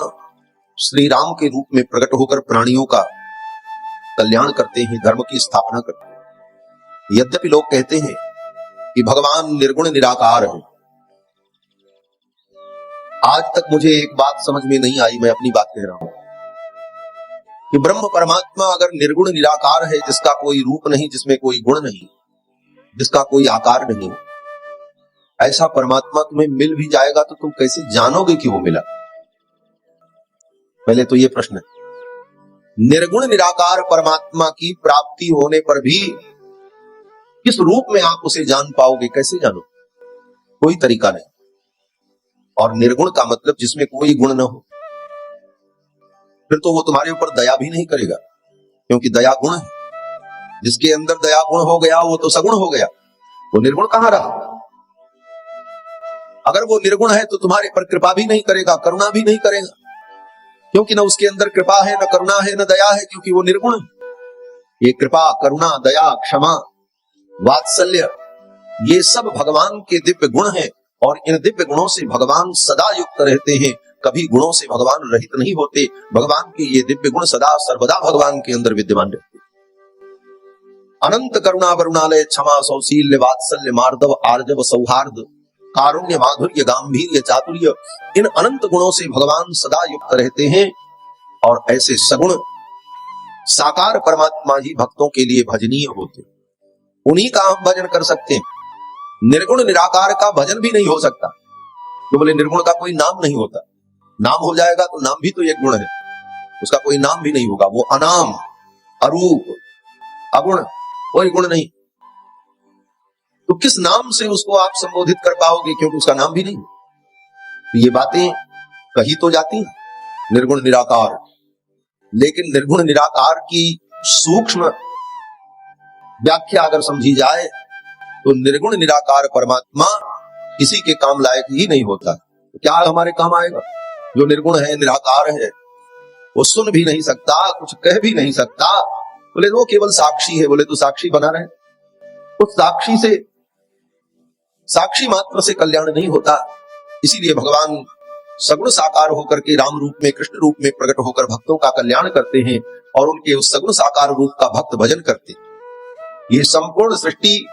श्री राम के रूप में प्रकट होकर प्राणियों का कल्याण करते हैं, धर्म की स्थापना करते हैं। यद्यपि लोग कहते हैं कि भगवान निर्गुण निराकार है, आज तक मुझे एक बात समझ में नहीं आई, मैं अपनी बात कह रहा हूं कि ब्रह्म परमात्मा अगर निर्गुण निराकार है, जिसका कोई रूप नहीं, जिसमें कोई गुण नहीं, जिसका कोई आकार नहीं, ऐसा परमात्मा तुम्हें मिल भी जाएगा तो तुम कैसे जानोगे कि वो मिला? पहले तो ये प्रश्न है। निर्गुण निराकार परमात्मा की प्राप्ति होने पर भी किस रूप में आप उसे जान पाओगे, कैसे जानो? कोई तरीका नहीं। और निर्गुण का मतलब जिसमें कोई गुण न हो, फिर तो वो तुम्हारे ऊपर दया भी नहीं करेगा, क्योंकि दया गुण है। जिसके अंदर दया गुण हो गया वो तो सगुण हो गया, वो निर्गुण कहां रहा? अगर वो निर्गुण है तो तुम्हारे पर कृपा भी नहीं करेगा, करुणा भी नहीं करेगा, क्योंकि न उसके अंदर कृपा है, न करुणा है, न दया है, क्योंकि वो निर्गुण है। ये कृपा, करुणा, दया, क्षमा, वात्सल्य, ये सब भगवान के दिव्य गुण हैं और इन दिव्य गुणों से भगवान सदा युक्त रहते हैं, कभी गुणों से भगवान रहित नहीं होते। भगवान के ये दिव्य गुण सदा सर्वदा भगवान के अंदर विद्यमान रहते हैं। अनंत करुणा वरुणालय, क्षमा, सौशील्य, वात्सल्य, मार्दव, आर्जव, सौहार्द, कारुण्य, माधुर्य, गांभीर्य, चातुर्य, इन अनंत गुणों से भगवान सदा युक्त रहते हैं। और ऐसे सगुण साकार परमात्मा ही भक्तों के लिए भजनीय होते, उन्हीं का हम भजन कर सकते हैं। निर्गुण निराकार का भजन भी नहीं हो सकता, तो बोले निर्गुण का कोई नाम नहीं होता। नाम हो जाएगा तो नाम भी तो एक गुण है, उसका कोई नाम भी नहीं होगा। वो अनाम, अरूप, अगुण, कोई गुण नहीं, तो किस नाम से उसको आप संबोधित कर पाओगे, क्योंकि उसका नाम भी नहीं। तो ये बातें कही तो जाती हैं निर्गुण निराकार, लेकिन निर्गुण निराकार की सूक्ष्म व्याख्या अगर समझी जाए तो निर्गुण निराकार परमात्मा किसी के काम लायक ही नहीं होता। तो क्या हमारे काम आएगा? जो निर्गुण है, निराकार है, वो सुन भी नहीं सकता, कुछ कह भी नहीं सकता। बोले वो केवल साक्षी है, बोले तो साक्षी बना रहे। उस साक्षी से, साक्षी मात्र से कल्याण नहीं होता। इसीलिए भगवान सगुण साकार होकर के राम रूप में, कृष्ण रूप में प्रकट होकर भक्तों का कल्याण करते हैं और उनके उस सगुण साकार रूप का भक्त भजन करते हैं। ये संपूर्ण सृष्टि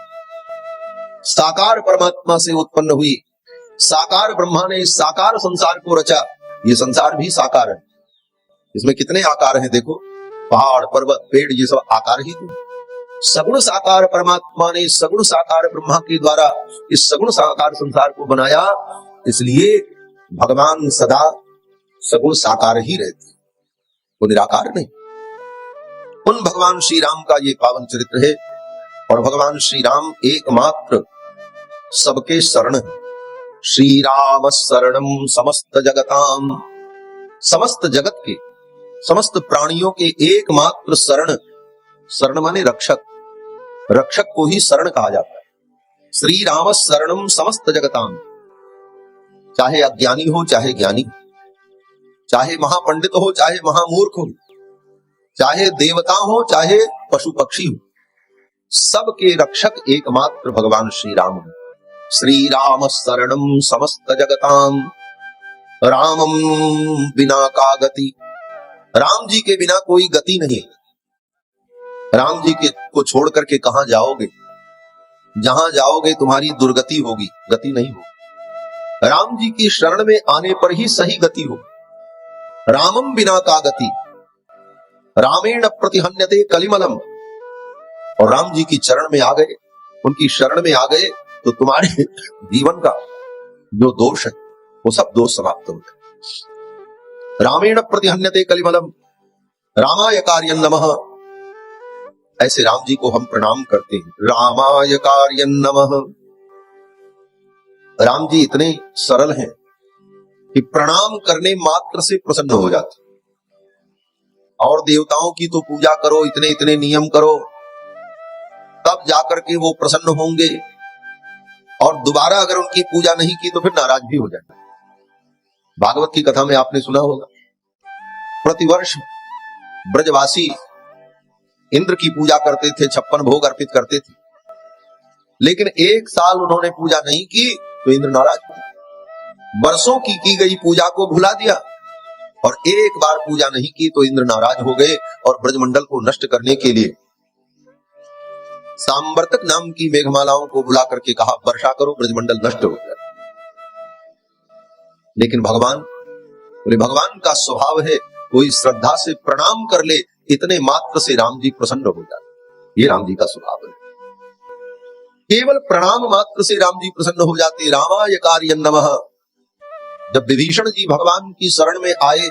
साकार परमात्मा से उत्पन्न हुई। साकार ब्रह्मा ने इस साकार संसार को रचा। ये संसार भी साकार है, इसमें कितने आकार हैं देखो, पहाड़, पर्वत, पेड़, ये सब आकार ही थे। सगुण साकार परमात्मा ने सगुण साकार ब्रह्मा के द्वारा इस सगुण साकार संसार को बनाया। इसलिए भगवान सदा सगुण साकार ही रहते, वो निराकार नहीं। उन भगवान श्री राम का ये पावन चरित्र है और भगवान श्री राम एकमात्र सबके शरण है। श्री राम शरणम समस्त जगताम, समस्त जगत के, समस्त प्राणियों के एकमात्र शरण। शरण माने रक्षक, रक्षक को ही शरण कहा जाता है। श्री राम शरणम समस्त जगताम, चाहे अज्ञानी हो चाहे ज्ञानी, चाहे महापंडित हो चाहे महामूर्ख हो, चाहे देवता हो चाहे पशु पक्षी हो, सबके रक्षक एकमात्र भगवान श्री राम है। श्री राम शरणम समस्त जगताम, रामम बिना का गति, राम जी के बिना कोई गति नहीं। राम जी के को छोड़ करके कहां जाओगे? जहां जाओगे तुम्हारी दुर्गति होगी, गति नहीं होगी। राम जी की शरण में आने पर ही सही गति हो। रामम बिना का गति, रामेण प्रतिहन्यते कलिमलम। और राम जी की चरण में आ गए, उनकी शरण में आ गए तो तुम्हारे जीवन का जो दोष है वो सब दोष समाप्त हो जाए। रामेण प्रतिहन्यते कलिमलम रामाय कार्यं नमः। ऐसे राम जी को हम प्रणाम करते हैं, रामाय कार्यं नमः। राम जी इतने सरल हैं कि प्रणाम करने मात्र से प्रसन्न हो जाते। और देवताओं की तो पूजा करो, इतने इतने नियम करो, तब जाकर के वो प्रसन्न होंगे, और दोबारा अगर उनकी पूजा नहीं की तो फिर नाराज भी हो जाएंगे। भागवत की कथा में आपने सुना होगा, प्रतिवर्ष ब्रजवासी इंद्र की पूजा करते थे, 56 भोग अर्पित करते थे, लेकिन एक साल उन्होंने पूजा नहीं की तो इंद्र नाराज हुए। वर्षों की गई पूजा को भुला दिया, और एक बार पूजा नहीं की तो इंद्र नाराज हो गए, और ब्रजमंडल को नष्ट करने के लिए सांवर्तक नाम की मेघमालाओं को बुला करके कहा वर्षा करो, ब्रजमंडल नष्ट हो जाए। लेकिन भगवान का स्वभाव है, कोई श्रद्धा से प्रणाम कर ले, इतने मात्र से राम जी प्रसन्न हो जाते। ये राम जी का स्वभाव है, केवल प्रणाम मात्र से राम जी प्रसन्न हो जाते। रामाय कार्यं नमः। जब विभीषण जी भगवान की शरण में आए,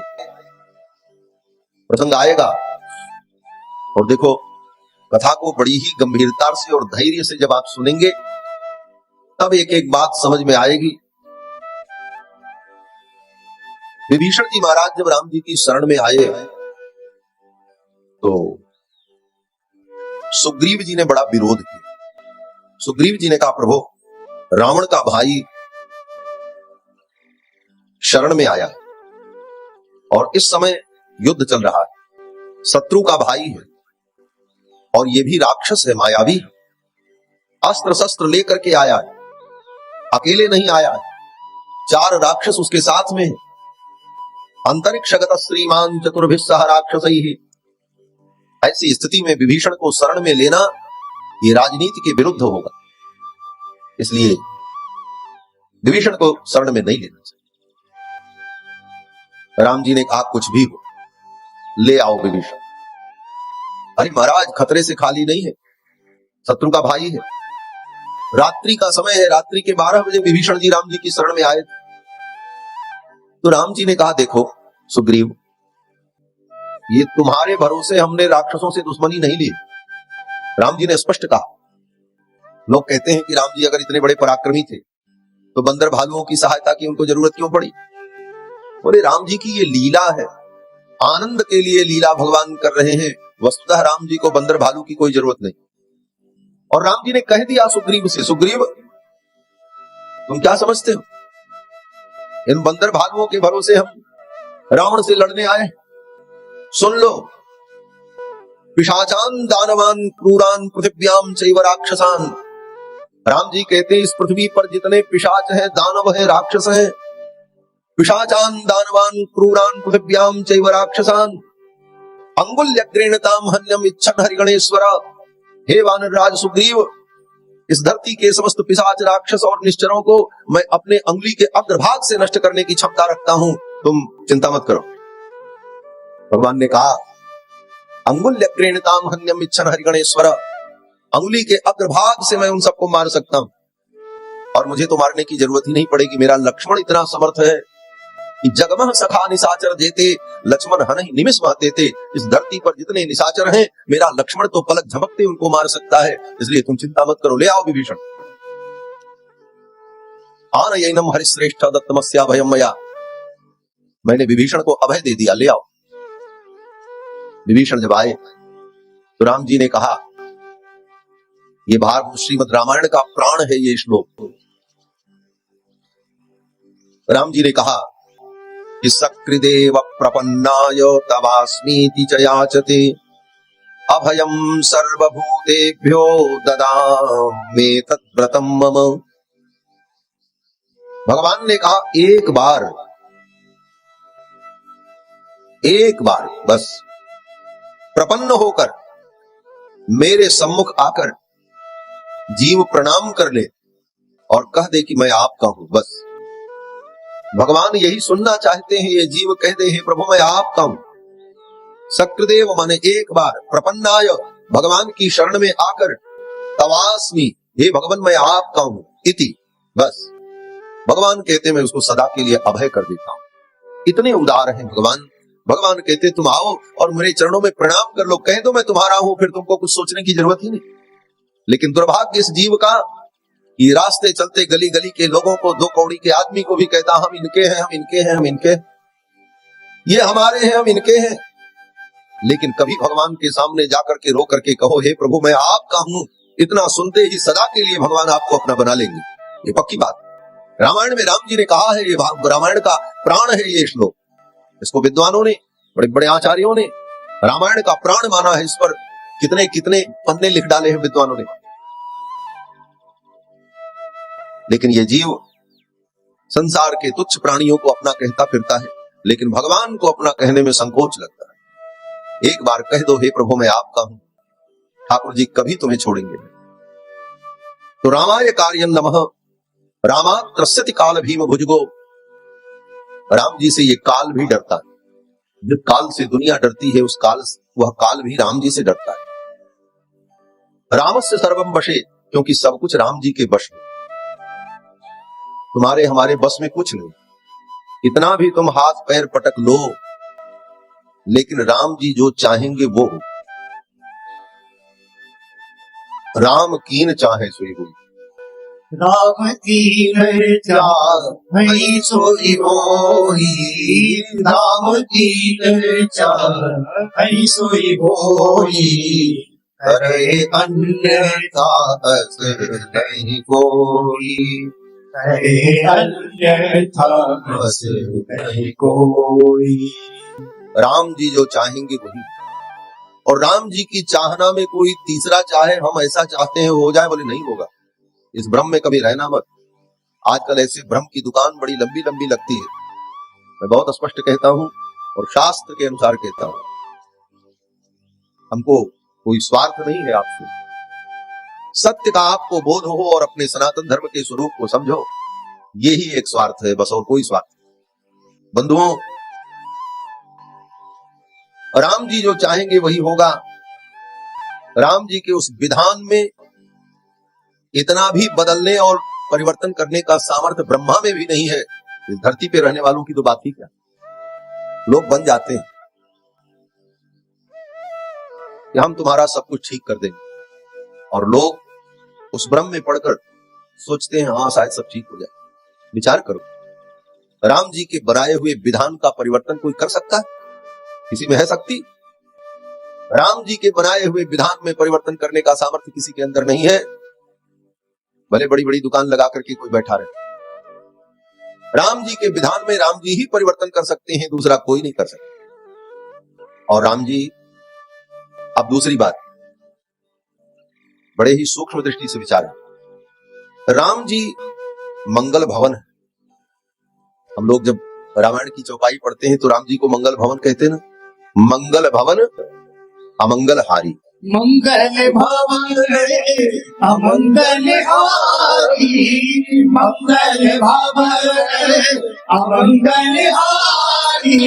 प्रसंग आएगा, और देखो कथा को बड़ी ही गंभीरता से और धैर्य से जब आप सुनेंगे तब एक एक बात समझ में आएगी। विभीषण जी महाराज जब राम जी की शरण में आए तो सुग्रीव जी ने बड़ा विरोध किया। सुग्रीव जी ने कहा प्रभु, रावण का भाई शरण में आया और इस समय युद्ध चल रहा है, शत्रु का भाई है, और ये भी राक्षस है, मायावी, अस्त्र शस्त्र लेकर के आया है, अकेले नहीं आया है, 4 राक्षस उसके साथ में है। अंतरिक्षगत श्रीमान चतुर्भिः सह राक्षसैः। ऐसी स्थिति में विभीषण को शरण में लेना ये राजनीति के विरुद्ध होगा, इसलिए विभीषण को शरण में नहीं लेना चाहिए। राम जी ने कहा कुछ भी हो, ले आओ विभीषण। अरे महाराज, खतरे से खाली नहीं है, शत्रु का भाई है, रात्रि का समय है, रात्रि के 12 बजे विभीषण जी राम जी की शरण में आए। तो राम जी ने कहा देखो सुग्रीव, ये तुम्हारे भरोसे हमने राक्षसों से दुश्मनी नहीं ली। राम जी ने स्पष्ट कहा। लोग कहते हैं कि राम जी अगर इतने बड़े पराक्रमी थे तो बंदर भालुओं की सहायता की उनको जरूरत क्यों पड़ी? बोले राम जी की ये लीला है, आनंद के लिए लीला भगवान कर रहे हैं, वस्तुतः राम जी को बंदर भालू की कोई जरूरत नहीं। और राम जी ने कह दिया सुग्रीव से, सुग्रीव तुम क्या समझते हो, इन बंदर भालुओं के भरोसे हम रावण से लड़ने आए? सुन लो, पिशाचान दानवान क्रूरान पृथिव्याम चैव राक्षसान। राम जी कहते हैं इस पृथ्वी पर जितने पिशाच हैं, दानव हैं, राक्षस हैं, पिशाचान दानवान क्रूरान पृथिव्याम चैव राक्षसान अंगुल्यग्रेणताम हन्यम इच्छन हरिगणेश्वर। हे वानरराज सुग्रीव, इस धरती के समस्त पिशाच, राक्षस और निश्चरों को मैं अपने अंगुली के अग्रभाग से नष्ट करने की क्षमता रखता हूं, तुम चिंता मत करो। भगवान ने कहा अंगुल्यग्रेणताम हन्यम इच्छन हरिगणेश्वर, अंगुली के अग्रभाग से मैं उन सबको मार सकता हूं, और मुझे तो मारने की जरूरत ही नहीं पड़ेगी। मेरा लक्ष्मण इतना समर्थ है कि जगमह सखा निशाचर जेते लक्ष्मण हनहि निमिष महते थे। इस धरती पर जितने निशाचर हैं, मेरा लक्ष्मण तो पलक झपकते उनको मार सकता है, इसलिए तुम चिंता मत करो, ले आओ विभीषण। आनयनम हरिश्रेष्ठ दत्तमस्या भयम मया। मैंने विभीषण को अभय दे दिया, ले आओ। विभीषण जब आए तो राम जी ने कहा, ये भाग श्रीमद् रामायण का प्राण है ये श्लोक। राम जी ने कहा कि सकृदेव प्रपन्नाय तवास्मीति च याचते अभयम सर्वभूतेभ्यो ददामि तद्व्रतम मम। भगवान ने कहा एक बार बस प्रपन्न होकर मेरे सम्मुख आकर जीव प्रणाम कर ले और कह दे कि मैं आपका हूं। बस भगवान यही सुनना चाहते हैं। ये जीव कह दे, हे प्रभु मैं आपका हूं। सकृदेव माने एक बार, प्रपन्नाय भगवान की शरण में आकर, तवास्मि हे भगवान मैं आपका हूं, इति, बस भगवान कहते मैं उसको सदा के लिए अभय कर देता हूं। इतने उदार हैं भगवान। भगवान कहते तुम आओ और मेरे चरणों में प्रणाम कर लो, कह दो मैं तुम्हारा हूं, फिर तुमको कुछ सोचने की जरूरत ही नहीं। लेकिन दुर्भाग्य इस जीव का, ये रास्ते चलते गली गली के लोगों को, दो कौड़ी के आदमी को भी कहता हम इनके हैं, हम इनके हैं, हम इनके, ये हमारे हैं, हम इनके हैं। लेकिन कभी भगवान के सामने जाकर के रो करके कहो हे प्रभु मैं आपका हूं, इतना सुनते ही सदा के लिए भगवान आपको अपना बना लेंगे। ये पक्की बात। रामायण में राम जी ने कहा है, ये रामायण का प्राण है ये श्लोक। इसको विद्वानों ने, बड़े बड़े आचार्यों ने रामायण का प्राण माना है। इस पर कितने कितने पन्ने लिख डाले हैं विद्वानों ने। लेकिन ये जीव संसार के तुच्छ प्राणियों को अपना कहता फिरता है, लेकिन भगवान को अपना कहने में संकोच लगता है। एक बार कह दो हे प्रभु मैं आपका हूं, ठाकुर जी कभी तुम्हें छोड़ेंगे नहीं। तो रामाय कार्यं नमः, रामा त्रस्यति काल भीम भुजगो। राम जी से ये काल भी डरता है। जिस काल से दुनिया डरती है उस काल, वह काल भी राम जी से डरता है। रामस्य सर्वम वशे, क्योंकि सब कुछ राम जी के वश में। तुम्हारे हमारे बस में कुछ नहीं। इतना भी तुम हाथ पैर पटक लो, लेकिन राम जी जो चाहेंगे वो हो। राम कीन चाहे सोई हो।
राम कीन चाहे सोई होई, राम कीन चाहे सोई होई, करे अन्यथा बस नहीं कोई, करे अन्यथा बस नहीं कोई।
राम जी जो चाहेंगे वही। और राम जी की चाहना में कोई तीसरा चाहे, हम ऐसा चाहते हैं हो जाए, बोले नहीं होगा। इस भ्रम में कभी रहना मत। आजकल ऐसे भ्रम की दुकान बड़ी लंबी लंबी लगती है। मैं बहुत स्पष्ट कहता हूं और शास्त्र के अनुसार कहता हूं, हमको कोई स्वार्थ नहीं है आपसे। सत्य का आपको बोध हो और अपने सनातन धर्म के स्वरूप को समझो, यही एक स्वार्थ है बस, और कोई स्वार्थ। बंधुओं, राम जी जो चाहेंगे वही होगा। राम जी के उस विधान में इतना भी बदलने और परिवर्तन करने का सामर्थ्य ब्रह्मा में भी नहीं है। इस धरती पे रहने वालों की तो बात ही क्या। लोग बन जाते हैं कि हम तुम्हारा सब कुछ ठीक कर देंगे, और लोग उस भ्रम में पड़कर सोचते हैं हाँ शायद सब ठीक हो जाए। विचार करो, राम जी के बनाए हुए विधान का परिवर्तन कोई कर सकता है? किसी में है शक्ति? राम जी के बनाए हुए विधान में परिवर्तन करने का सामर्थ्य किसी के अंदर नहीं है। भले बड़ी बड़ी दुकान लगा करके कोई बैठा रहे, राम जी के विधान में राम जी ही परिवर्तन कर सकते हैं, दूसरा कोई नहीं कर सकता। और राम जी, अब दूसरी बात बड़े ही सूक्ष्म दृष्टि से विचार है। राम जी मंगल भवन है। हम लोग जब रामायण की चौपाई पढ़ते हैं तो राम जी को मंगल भवन कहते हैं ना। मंगल भवन अमंगल हारी।
मंगल भवन अमंगल हारी, मंगल भवन अमंगल हारी,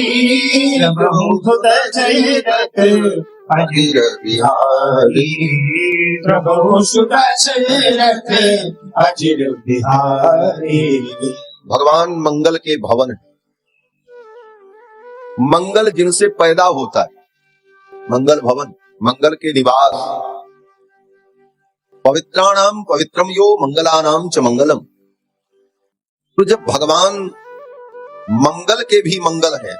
प्रभु दशरथ अजिर बिहारी, प्रभु दशरथ अजिर बिहारी।
भगवान मंगल के भवन है। मंगल जिनसे पैदा होता है, मंगल भवन, मंगल के निवास। पवित्राणाम पवित्रम यो मंगलानाम च मंगलम। तो जब भगवान मंगल के भी मंगल है,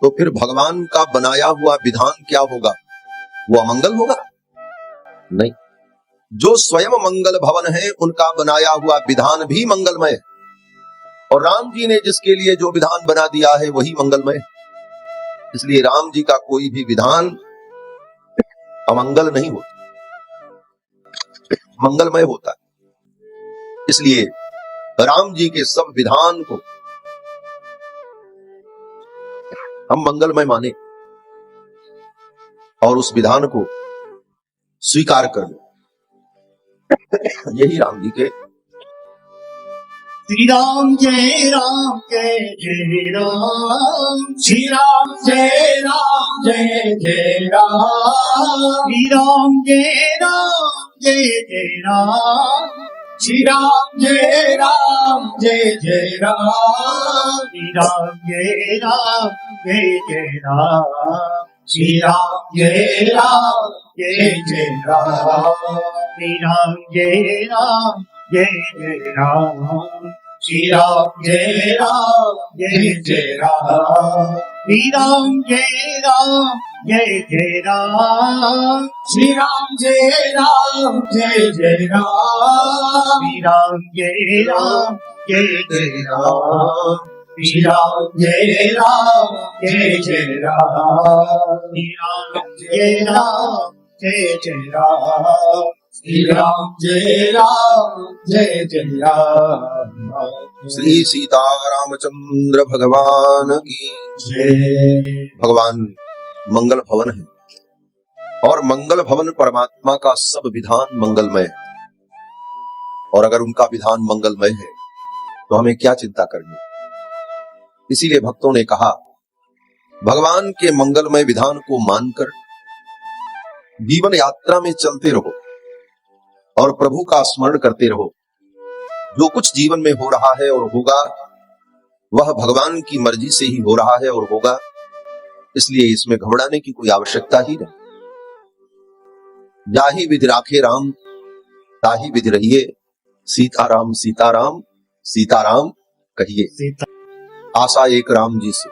तो फिर भगवान का बनाया हुआ विधान क्या होगा? वो अमंगल होगा? नहीं। जो स्वयं मंगल भवन है उनका बनाया हुआ विधान भी मंगलमय है, और राम जी ने जिसके लिए जो विधान बना दिया है वही मंगलमय है। इसलिए राम जी का कोई भी विधान अमंगल नहीं होता, मंगलमय होता है। इसलिए राम जी के सब विधान को हम मंगलमय माने और उस विधान को स्वीकार कर ले। यही राम जी के।
श्री राम जय राम जय जय राम, श्री राम जय राम जय जय राम, श्री राम जय राम जय जय राम, श्री राम जय राम जय जय राम श्री राम जय राम जय जय राम श्री राम जय राम जय जय राम श्री राम जय राम जय जय राम श्री राम जय राम जय जय राम श्री राम जय राम जय जय राम श्री राम जय राम जय जय राम श्री राम जय राम जय जय राम श्री राम जय राम जय जय राम श्री राम जय राम जय जय राम श्री राम जय राम जय जय राम
श्री सीतारामचंद्र भगवान की
जय।
भगवान मंगल भवन है और मंगल भवन परमात्मा का सब विधान मंगलमय है। और अगर उनका विधान मंगलमय है तो हमें क्या चिंता करनी। इसीलिए भक्तों ने कहा, भगवान के मंगलमय विधान को मानकर जीवन यात्रा में चलते रहो और प्रभु का स्मरण करते रहो। जो कुछ जीवन में हो रहा है और होगा वह भगवान की मर्जी से ही हो रहा है और होगा, इसलिए इसमें घबराने की कोई आवश्यकता ही नहीं। जाहि विधि राखे राम ताहि विधि रहिए, सीताराम सीताराम सीताराम कहिए। आशा एक राम जी से,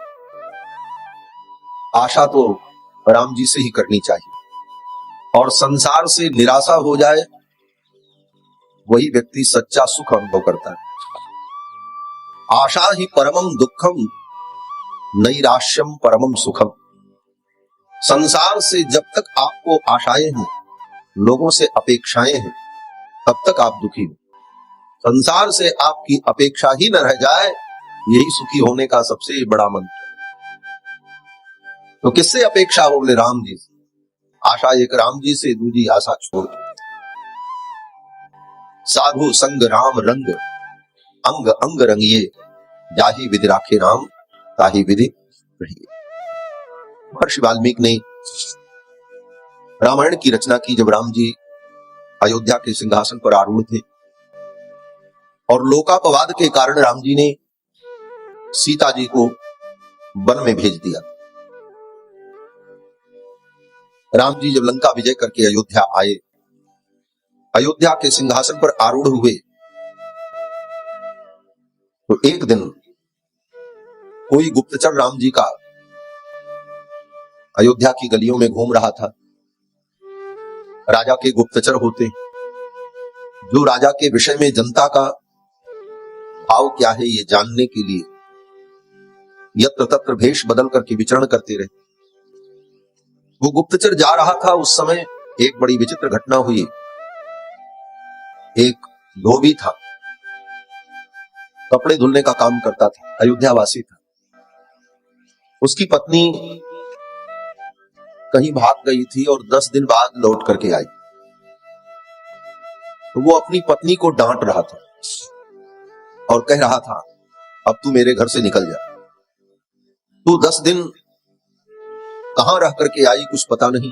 आशा तो राम जी से ही करनी चाहिए। और संसार से निराशा हो जाए वही व्यक्ति सच्चा सुख अनुभव करता है। आशा ही परमम दुखम नैराश्यम परमम सुखम। संसार से जब तक आपको आशाएं हैं, लोगों से अपेक्षाएं हैं, तब तक आप दुखी हो। संसार से आपकी अपेक्षा ही न रह जाए, यही सुखी होने का सबसे बड़ा मंत्र है। तो किससे अपेक्षा हो? बोले राम जी से। आशा एक राम जी से, दूजी आशा छोड़। साधु संग राम रंग अंग अंग रंगिए, जाहि विधि राखे राम ताहि विधि रहिए। महर्षि वाल्मीकि ने रामायण की रचना की जब राम जी अयोध्या के सिंहासन पर आरूढ़ थे और लोकापवाद के कारण राम जी ने सीता जी को वन में भेज दिया। राम जी जब लंका विजय करके अयोध्या आए, अयोध्या के सिंहासन पर आरूढ़ हुए, तो एक दिन कोई गुप्तचर राम जी का अयोध्या की गलियों में घूम रहा था। राजा के गुप्तचर होते जो राजा के विषय में जनता का भाव क्या है ये जानने के लिए यत्र तत्र भेष बदल करके विचरण करते रहे। वो गुप्तचर जा रहा था, उस समय एक बड़ी विचित्र घटना हुई। एक धोबी था, कपड़े धुलने का काम करता था, अयोध्या वासी था। उसकी पत्नी कहीं भाग गई थी और 10 दिन बाद लौट करके आई। तो वो अपनी पत्नी को डांट रहा था और कह रहा था, अब तू मेरे घर से निकल जा। तू 10 दिन कहां रह करके आई कुछ पता नहीं,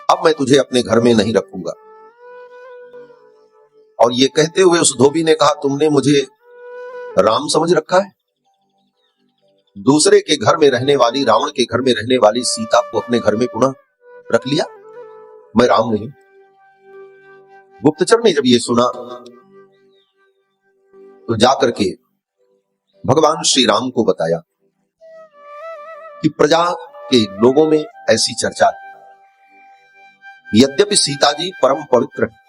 अब मैं तुझे अपने घर में नहीं रखूंगा। और ये कहते हुए उस धोबी ने कहा, तुमने मुझे राम समझ रखा है? दूसरे के घर में रहने वाली, रावण के घर में रहने वाली सीता को अपने घर में पुनः रख लिया? मैं राम नहीं। गुप्तचर ने जब ये सुना तो जाकर के भगवान श्री राम को बताया कि प्रजा के लोगों में ऐसी चर्चा है, यद्यपि सीता जी परम पवित्र है।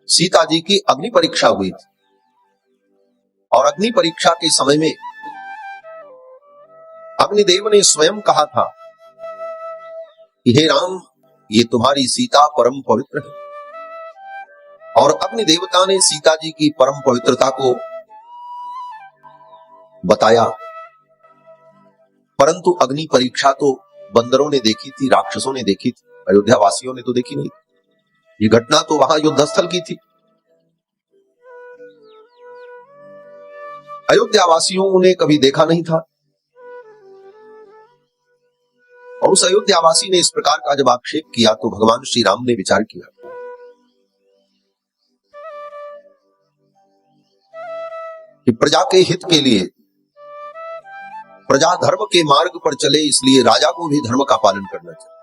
सीता जी की अग्नि परीक्षा हुई थी और अग्नि परीक्षा के समय में अग्निदेव ने स्वयं कहा था कि हे राम, ये तुम्हारी सीता परम पवित्र है। और अग्नि देवता ने सीता जी की परम पवित्रता को बताया, परंतु अग्नि परीक्षा तो बंदरों ने देखी थी, राक्षसों ने देखी थी, अयोध्या वासियों ने तो देखी नहीं। ये घटना तो वहां युद्ध स्थल की थी। अयोध्या वासियों ने कभी देखा नहीं था। और उस अयोध्यावासी ने इस प्रकार का जब आक्षेप किया तो भगवान श्री राम ने विचार किया प्रजा के हित के लिए प्रजा धर्म के मार्ग पर चले, इसलिए राजा को भी धर्म का पालन करना चाहिए।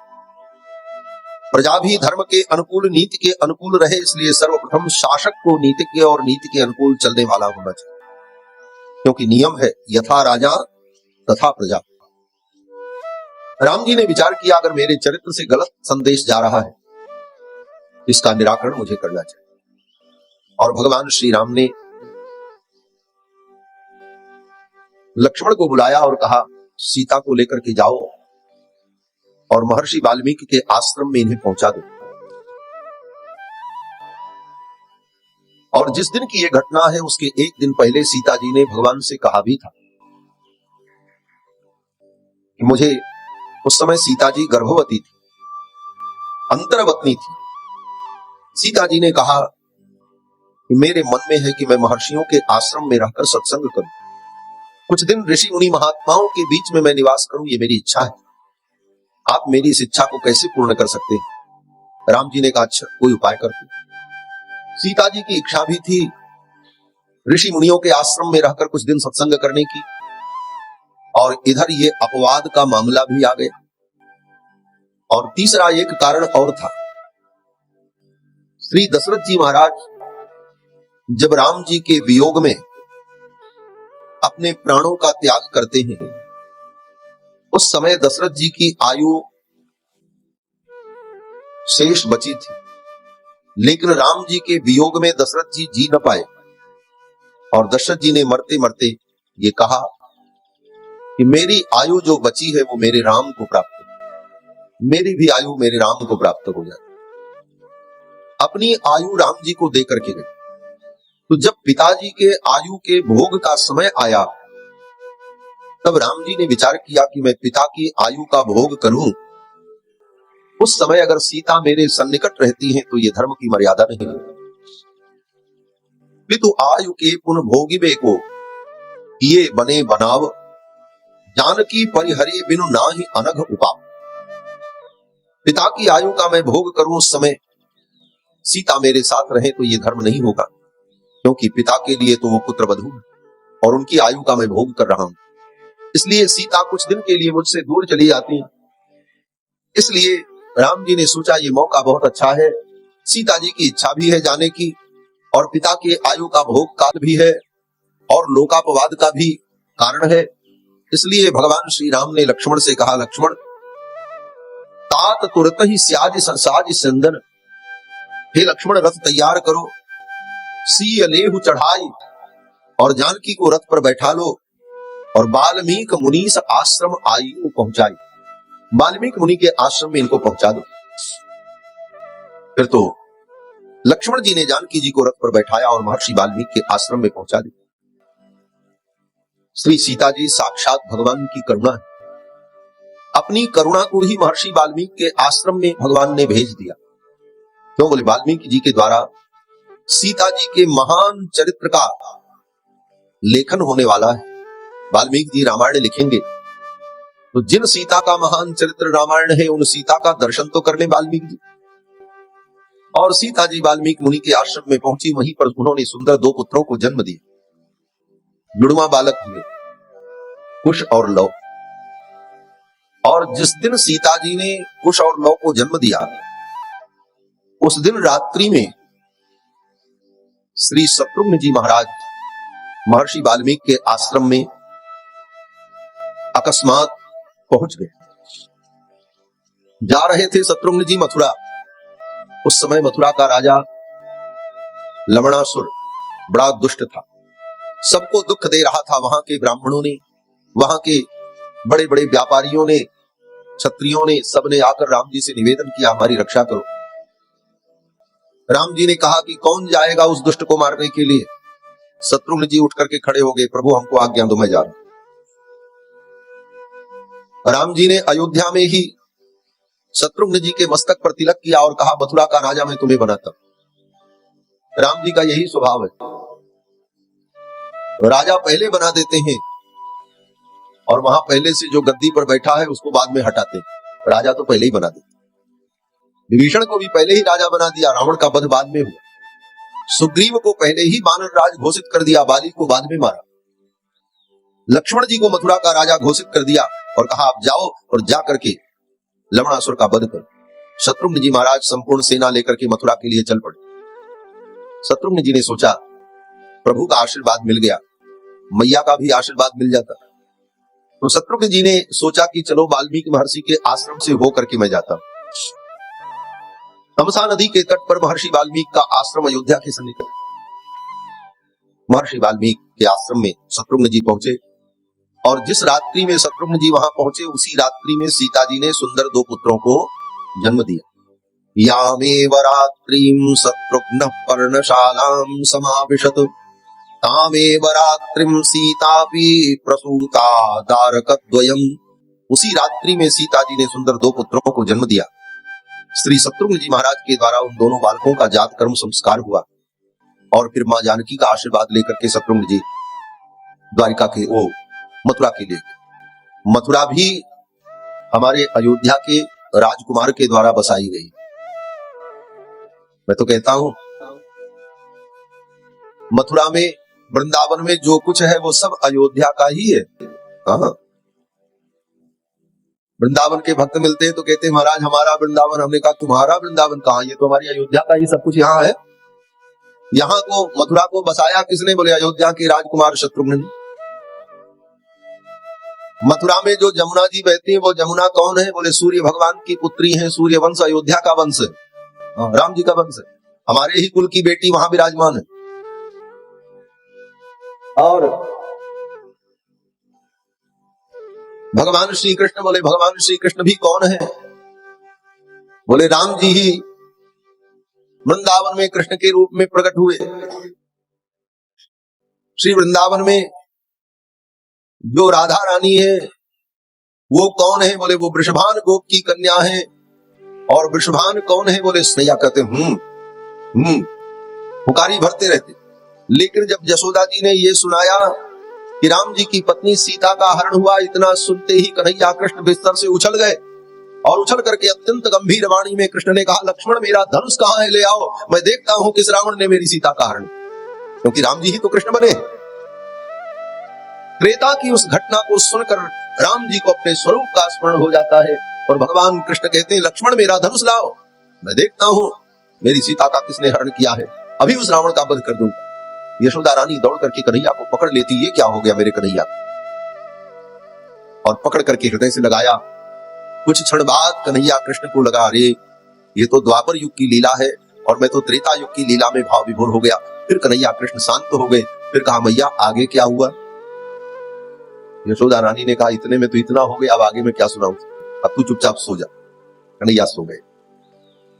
प्रजा भी धर्म के अनुकूल, नीति के अनुकूल रहे, इसलिए सर्वप्रथम शासक को नीति के और नीति के अनुकूल चलने वाला होना चाहिए, क्योंकि नियम है यथा राजा तथा प्रजा। राम जी ने विचार किया, अगर मेरे चरित्र से गलत संदेश जा रहा है, इसका निराकरण मुझे करना चाहिए। और भगवान श्री राम ने लक्ष्मण को बुलाया और कहा, सीता को लेकर के जाओ और महर्षि वाल्मीकि के आश्रम में इन्हें पहुंचा दो। और जिस दिन की यह घटना है, उसके एक दिन पहले सीता जी ने भगवान से कहा भी था कि मुझे, उस समय सीता जी गर्भवती थी, अंतर्वतनी थी। सीता जी ने कहा कि मेरे मन में है कि मैं महर्षियों के आश्रम में रहकर सत्संग करूं, कुछ दिन ऋषि मुनि महात्माओं के बीच में मैं निवास करूं, ये मेरी इच्छा है। आप मेरी इस इच्छा को कैसे पूर्ण कर सकते हैं? राम जी ने कहा, अच्छा कोई उपाय कर दो। सीता जी की इच्छा भी थी ऋषि मुनियों के आश्रम में रहकर कुछ दिन सत्संग करने की, और इधर ये अपवाद का मामला भी आ गया। और तीसरा एक कारण और था। श्री दशरथ जी महाराज जब राम जी के वियोग में अपने प्राणों का त्याग करते हैं, उस समय दशरथ जी की आयु शेष बची थी, लेकिन राम जी के वियोग में दशरथ जी न पाए। और दशरथ जी ने मरते मरते ये कहा कि मेरी आयु जो बची है वो मेरे राम को प्राप्त हो, मेरी भी आयु मेरे राम को प्राप्त हो जाए। अपनी आयु राम जी को दे करके गए। तो जब पिताजी के आयु के भोग का समय आया, तब राम जी ने विचार किया कि मैं पिता की आयु का भोग करूं। उस समय अगर सीता मेरे सन्निकट रहती हैं तो ये धर्म की मर्यादा नहीं है। पितु आयु के पुन भोगिबे को ये बने बनाव, जानकी परिहरे बिनु नाहि अनघ उपाव। पिता की आयु का मैं भोग करूं, उस समय सीता मेरे साथ रहे तो ये धर्म नहीं होगा, क्योंकि पिता के लिए तो वो पुत्र वधू है और उनकी आयु का मैं भोग कर रहा हूं। इसलिए सीता कुछ दिन के लिए मुझसे दूर चली जाती है। इसलिए राम जी ने सोचा ये मौका बहुत अच्छा है, सीता जी की इच्छा भी है जाने की, और पिता के आयु का भोग काल भी है, और लोकापवाद का भी कारण है। इसलिए भगवान श्री राम ने लक्ष्मण से कहा, लक्ष्मण तात तुरत ही स्याज साज संदन, हे लक्ष्मण रथ तैयार करो, सी लेहु चढ़ाई, और जानकी को रथ पर बैठा लो, और वाल्मीकि मुनीस आश्रम आयु पहुंचाई। वाल्मीकि मुनि के आश्रम में इनको पहुंचा दो। फिर तो लक्ष्मण जी ने जानकी जी को रथ पर बैठाया और महर्षि वाल्मीकि के आश्रम में पहुंचा दिया। श्री सीता जी साक्षात भगवान की करुणा है। अपनी करुणा को ही महर्षि वाल्मीकि के आश्रम में भगवान ने भेज दिया। क्यों? बोले वाल्मीकि जी के द्वारा सीता जी के महान चरित्र का लेखन होने वाला है। वाल्मीकि जी रामायण लिखेंगे तो जिन सीता का महान चरित्र रामायण है, उन सीता का दर्शन तो करने वाल्मीकि जी। और सीता जी वाल्मीकि मुनि के आश्रम में पहुंची, वहीं पर उन्होंने सुंदर दो पुत्रों को जन्म दिया। जुड़वा बालक हुए, कुश और लव। और जिस दिन सीता जी ने कुश और लव को जन्म दिया, उस दिन रात्रि में श्री शत्रुघ्न जी महाराज महर्षि वाल्मीकि के आश्रम में अकस्मात पहुंच गए। जा रहे थे शत्रुघ्न जी मथुरा। उस समय मथुरा का राजा लवणासुर बड़ा दुष्ट था, सबको दुख दे रहा था। वहां के ब्राह्मणों ने, वहां के बड़े बड़े व्यापारियों ने, क्षत्रियों ने, सबने आकर राम जी से निवेदन किया, हमारी रक्षा करो। राम जी ने कहा कि कौन जाएगा उस दुष्ट को मारने के लिए? शत्रुघ्न जी उठ करके खड़े हो गए, प्रभु हमको आज्ञा दो, मैं जा रहा हूं। राम जी ने अयोध्या में ही शत्रुघ्न जी के मस्तक पर तिलक किया और कहा, मथुरा का राजा मैं तुम्हें बनाता हूं। राम जी का यही स्वभाव है, राजा पहले बना देते हैं और वहां पहले से जो गद्दी पर बैठा है उसको बाद में हटाते हैं। राजा तो पहले ही बना देते। विभीषण को भी पहले ही राजा बना दिया, रावण का वध बाद में हुआ। सुग्रीव को पहले ही वानर राज घोषित कर दिया, बाली को बाद में मारा। लक्ष्मण जी को मथुरा का राजा घोषित कर दिया और कहा आप जाओ और जा करके लवणासुर का वध करो। शत्रुघ्न जी महाराज संपूर्ण सेना लेकर के मथुरा के लिए चल पड़े। शत्रुघ्न जी ने सोचा प्रभु का आशीर्वाद मिल गया, मैया का भी आशीर्वाद मिल जाता। तो शत्रुघ्न जी ने सोचा कि चलो वाल्मीकि महर्षि के आश्रम से होकर के मैं जाता हूं। तमसा नदी के तट पर महर्षि वाल्मीकि का आश्रम अयोध्या के सन्निकट। महर्षि वाल्मीकि के आश्रम में शत्रुघ्न जी पहुंचे और जिस रात्रि में शत्रुघ्न जी वहां पहुंचे उसी रात्रि में सीता जी ने सुंदर दो पुत्रों को जन्म दिया। यामेव रात्रिं शत्रुघ्नः पर्णशालां समाविशत् तामेव रात्रिं सीतापि प्रसूता दारकद्वयम्। उसी रात्रि में सीता जी ने सुंदर दो पुत्रों को जन्म दिया। श्री शत्रुघ्न जी महाराज के द्वारा उन दोनों बालकों का जात कर्म संस्कार हुआ और फिर मां जानकी का आशीर्वाद लेकर के शत्रुघ्न जी द्वारिका के मथुरा के लिए गए। मथुरा भी हमारे अयोध्या के राजकुमार के द्वारा बसाई गई। मैं तो कहता हूं मथुरा में वृंदावन में जो कुछ है वो सब अयोध्या का ही है। हाँ, वृंदावन के भक्त मिलते हैं तो कहते हैं महाराज हमारा वृंदावन। हमने कहा तुम्हारा वृंदावन कहाँ? ये तो हमारी अयोध्या का ही सब कुछ यहाँ है। यहाँ को मथुरा को बसाया किसने? बोले अयोध्या के राजकुमार शत्रुघ्न ने। मथुरा में जो जमुना जी बहती है वो जमुना कौन है? बोले सूर्य भगवान की पुत्री है। सूर्य वंश अयोध्या का वंश है, राम जी का वंश है। हमारे ही कुल की बेटी वहां विराजमान है। और भगवान श्री कृष्ण, बोले भगवान श्री कृष्ण भी कौन है? बोले राम जी ही वृंदावन में कृष्ण के रूप में प्रकट हुए। श्री वृंदावन में जो राधा रानी है वो कौन है? बोले वो वृषभान गोप की कन्या है। और वृषभान कौन है? बोले स्नेहा। कहते पुकारी भरते रहते। लेकिन जब यशोदा जी ने ये सुनाया कि राम जी की पत्नी सीता का हरण हुआ, इतना सुनते ही कन्हैया कृष्ण बिस्तर से उछल गए और उछल करके अत्यंत गंभीर वाणी में कृष्ण ने कहा लक्ष्मण मेरा धनुष कहाँ है? ले आओ, मैं देखता हूं किस रावण ने मेरी सीता का हरण। क्योंकि राम जी ही तो कृष्ण बने। त्रेता की उस घटना को सुनकर राम जी को अपने स्वरूप का स्मरण हो जाता है और भगवान कृष्ण कहते हैं लक्ष्मण मेरा धनुष लाओ, मैं देखता हूं मेरी सीता का किसने हरण किया है, अभी उस रावण का वध कर दूंगा। यशोदा रानी दौड़ करके कन्हैया को पकड़ लेती, ये क्या हो गया मेरे कन्हैया, और पकड़ करके हृदय से लगाया। कुछ क्षण बाद कन्हैया कृष्ण को लगा अरे ये तो द्वापर युग की लीला है और मैं तो त्रेता युग की लीला में भाव विभोर हो गया। फिर कन्हैया कृष्ण शांत हो गए। फिर कहा मैया आगे क्या हुआ? यशोदा रानी ने कहा इतने में तो इतना हो गया, अब आगे मैं क्या सुनाऊं, अब तू चुपचाप सो जा। कन्हैया सो गए।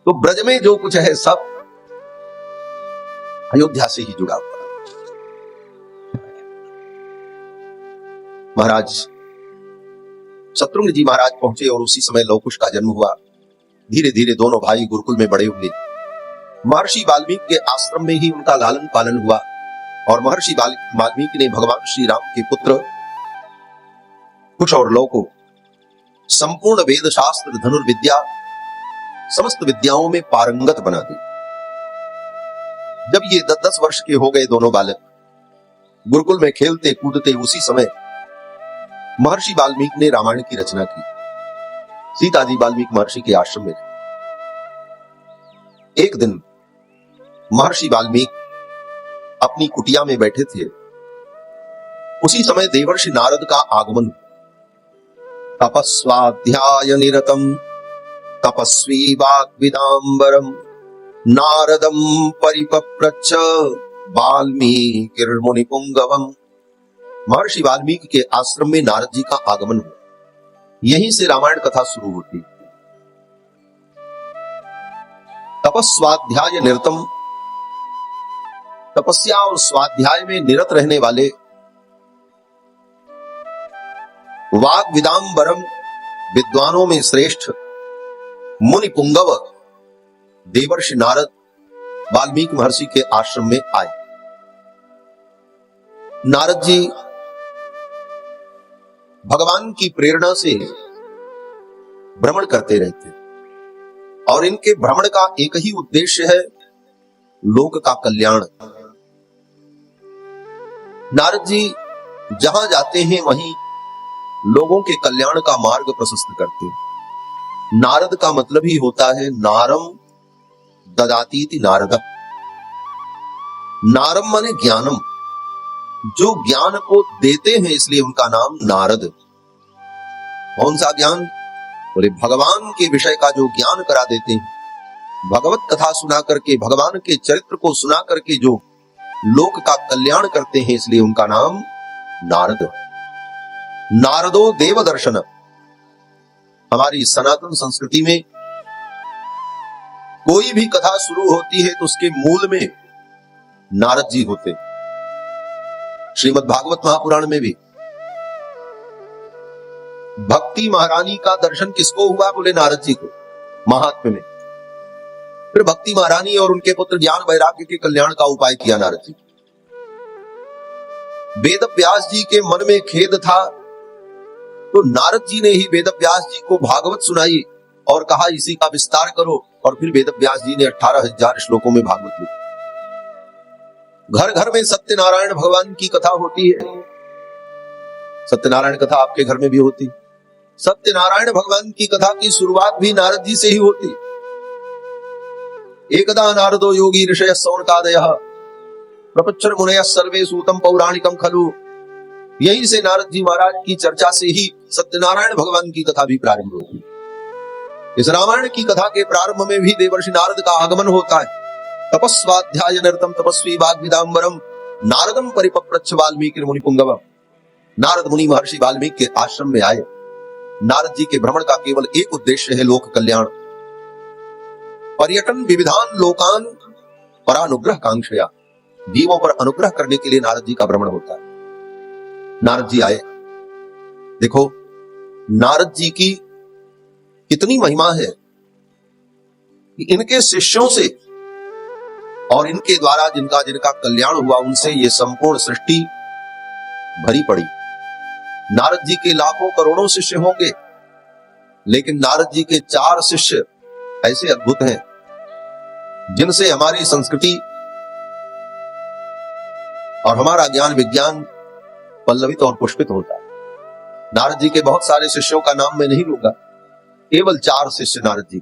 तो ब्रज में जो कुछ है सब अयोध्या से ही जुड़ा हुआ। महाराज शत्रुघ्न जी महाराज पहुंचे और उसी समय लवकुश का जन्म हुआ। धीरे धीरे दोनों भाई गुरुकुल में बड़े हुए। महर्षि वाल्मीकि के आश्रम में ही उनका लालन पालन हुआ और महर्षि वाल्मीकि ने भगवान श्री राम के पुत्र कुश और लव को संपूर्ण वेद शास्त्र धनुर्विद्या समस्त विद्याओं में पारंगत बना दी। जब ये 10-10 वर्ष के हो गए दोनों बालक गुरुकुल में खेलते कूदते, उसी समय महर्षि वाल्मीकि ने रामायण की रचना की। सीता जी वाल्मीकि महर्षि के आश्रम में। एक दिन महर्षि वाल्मीकि अपनी कुटिया में बैठे थे। उसी समय देवर्षि नारद का आगमन। तपस्वाध्याय निरतम तपस्वी वाग्विदाम्बरम नारदम परिपप्रच्छ वाल्मीकिर्मुनि पुंगवम। महर्षि वाल्मीकि के आश्रम में नारद जी का आगमन हुआ। यहीं से रामायण कथा शुरू होती। तपस्वाध्याय निरतम, तपस्या और स्वाध्याय में निरत रहने वाले, वाग विदाम्बरम विद्वानों में श्रेष्ठ, मुनि पुंगव देवर्षि नारद वाल्मीकि महर्षि के आश्रम में आए। नारद जी भगवान की प्रेरणा से भ्रमण करते रहते और इनके भ्रमण का एक ही उद्देश्य है, लोक का कल्याण। नारद जी जहां जाते हैं वहीं लोगों के कल्याण का मार्ग प्रशस्त करते हैं। नारद का मतलब ही होता है नारम ददातीति नारद। नारम माने ज्ञानम, जो ज्ञान को देते हैं, इसलिए उनका नाम नारद। कौन सा ज्ञान? बोले भगवान के विषय का जो ज्ञान करा देते हैं, भगवत कथा सुना करके, भगवान के चरित्र को सुना करके जो लोक का कल्याण करते हैं, इसलिए उनका नाम नारद। नारदो देव दर्शन। हमारी सनातन संस्कृति में कोई भी कथा शुरू होती है तो उसके मूल में नारद जी होते। श्रीमद् भागवत महापुराण में भी भक्ति महारानी का दर्शन किसको हुआ? बोले नारद जी को, महात्म्य में। फिर भक्ति महारानी और उनके पुत्र ज्ञान वैराग्य के कल्याण का उपाय किया नारद जी। वेद व्यास जी के मन में खेद था तो नारद जी ने ही वेद व्यास जी को भागवत सुनाई और कहा इसी का विस्तार करो, और फिर वेद व्यास जी ने 18,000 श्लोकों में भागवत लिखी। घर घर में सत्यनारायण भगवान की कथा होती है। सत्यनारायण कथा आपके घर में भी होती। सत्यनारायण भगवान की कथा की शुरुआत भी नारद जी से ही होती। एकदा नारदो योगी ऋषय सौनकादयः प्रपच्चर मुनयः सर्वे सूतम पौराणिकम खलु। यहीं से नारद जी महाराज की चर्चा से ही सत्यनारायण भगवान की कथा भी प्रारंभ होती। इस रामायण की कथा के प्रारंभ में भी देवर्षि नारद का आगमन होता है। तपस्वाध्याय निरतम तपस्वी वाग्विदाम्बरम नारदम परिपप्रच्छ वाल्मीकि मुनि पुंगवम। नारद मुनि महर्षि वाल्मीकि के आश्रम में आए। नारद जी के भ्रमण का केवल एक उद्देश्य है, लोक कल्याण। पर्यटन विविधान लोकान परानुग्रह कांक्षया। जीवों पर अनुग्रह करने के लिए नारद जी का भ्रमण होता है। नारद जी आए। देखो नारद जी की कितनी महिमा है कि इनके शिष्यों से और इनके द्वारा जिनका जिनका कल्याण हुआ, उनसे ये संपूर्ण सृष्टि भरी पड़ी। नारद जी के लाखों करोड़ों शिष्य होंगे, लेकिन नारद जी के 4 शिष्य ऐसे अद्भुत हैं जिनसे हमारी संस्कृति और हमारा ज्ञान विज्ञान पल्लवित और पुष्पित होता है। नारद जी के बहुत सारे शिष्यों का नाम मैं नहीं लूंगा, केवल 4 शिष्य नारद जी,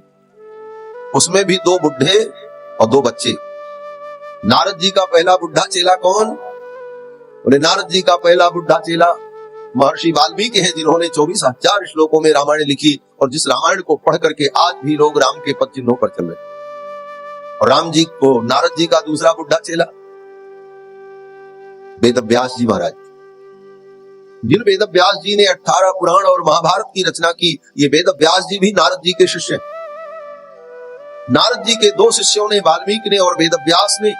उसमें भी 2 बुढ़े और 2 बच्चे। नारद जी का पहला बुढ़ा चेला कौन? बोले नारद जी का पहला बुढ़ा चेला महर्षि वाल्मीकि हैं, जिन्होंने 24,000 श्लोकों में रामायण लिखी, और जिस रामायण को पढ़ करके आज भी लोग राम के पद चिन्हों पर चल रहे। और राम जी को नारद जी का दूसरा बुढ़ा चेला वेद व्यास जी महाराज। जिन वेद व्यास जी ने 18 पुराण और महाभारत की रचना की, ये वेद व्यास जी भी नारद जी के शिष्य हैं। नारद जी के 2 शिष्यों ने, वाल्मीकि ने और वेद व्यास ने,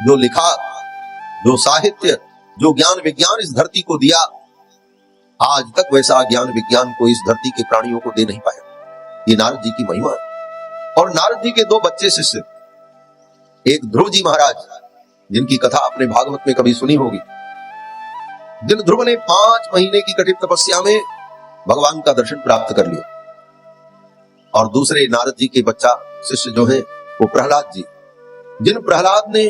जो लिखा, जो साहित्य, जो ज्ञान विज्ञान इस धरती को दिया, आज तक वैसा ज्ञान विज्ञान को इस धरती के प्राणियों को दे नहीं पाया। ये नारद जी की महिमा है। और नारद जी के 2 बच्चे शिष्य, एक ध्रुव जी महाराज, जिनकी कथा आपने भागवत में कभी सुनी होगी, जिन ध्रुव ने 5 महीने की कठिन तपस्या में भगवान का दर्शन प्राप्त कर लिया। और दूसरे नारद जी के बच्चा शिष्य जो है वो प्रहलाद जी, जिन प्रहलाद ने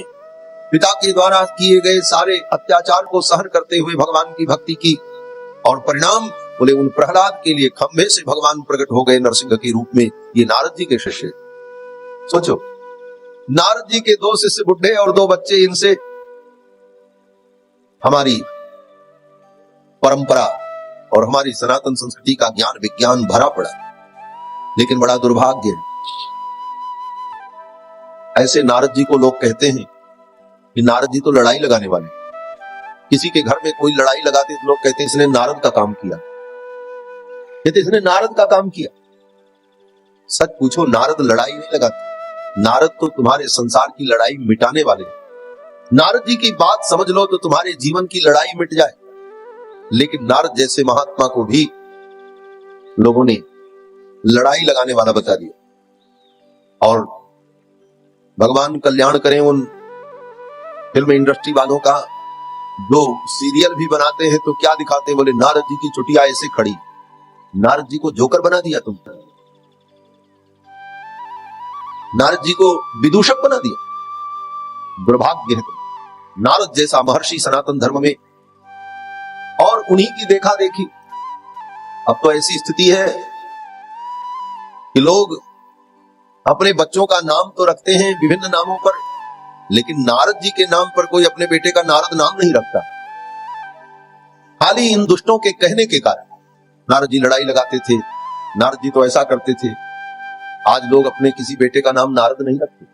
पिता के द्वारा किए गए सारे अत्याचार को सहन करते हुए भगवान की भक्ति की, और परिणाम बोले उन प्रहलाद के लिए खंभे से भगवान प्रकट हो गए नरसिंह के रूप में। ये नारद जी के शिष्य। सोचो, नारद जी के 2 शिष्य बुढ़े और 2 बच्चे, इनसे हमारी परंपरा और हमारी सनातन संस्कृति का ज्ञान विज्ञान भरा पड़ा। लेकिन बड़ा दुर्भाग्य है, ऐसे नारद जी को लोग कहते हैं कि नारद जी तो लड़ाई लगाने वाले। किसी के घर में कोई लड़ाई लगाते तो लोग कहते हैं इसने नारद का काम किया, कहते इसने नारद का काम किया। सच पूछो, नारद लड़ाई नहीं लगाते। नारद तो तुम्हारे संसार की लड़ाई मिटाने वाले। नारद जी की बात समझ लो तो तुम्हारे जीवन की लड़ाई मिट जाए। लेकिन नारद जैसे महात्मा को भी लोगों ने लड़ाई लगाने वाला बता दिया। और भगवान कल्याण करें उन फिल्म इंडस्ट्री वालों का, जो सीरियल भी बनाते हैं तो क्या दिखाते हैं? बोले नारद जी की चुटिया ऐसे खड़ी। नारद जी को जोकर बना दिया तुम, नारद जी को विदूषक बना दिया। दुर्भाग्य है। नारद जैसा महर्षि सनातन धर्म में उन्हीं की देखा देखी। अब तो ऐसी स्थिति है कि लोग अपने बच्चों का नाम तो रखते हैं विभिन्न नामों पर, लेकिन नारद जी के नाम पर कोई अपने बेटे का नारद नाम नहीं रखता। खाली इन दुष्टों के कहने के कारण नारद जी लड़ाई लगाते थे, नारद जी तो ऐसा करते थे। आज लोग अपने किसी बेटे का नाम नारद नहीं रखते,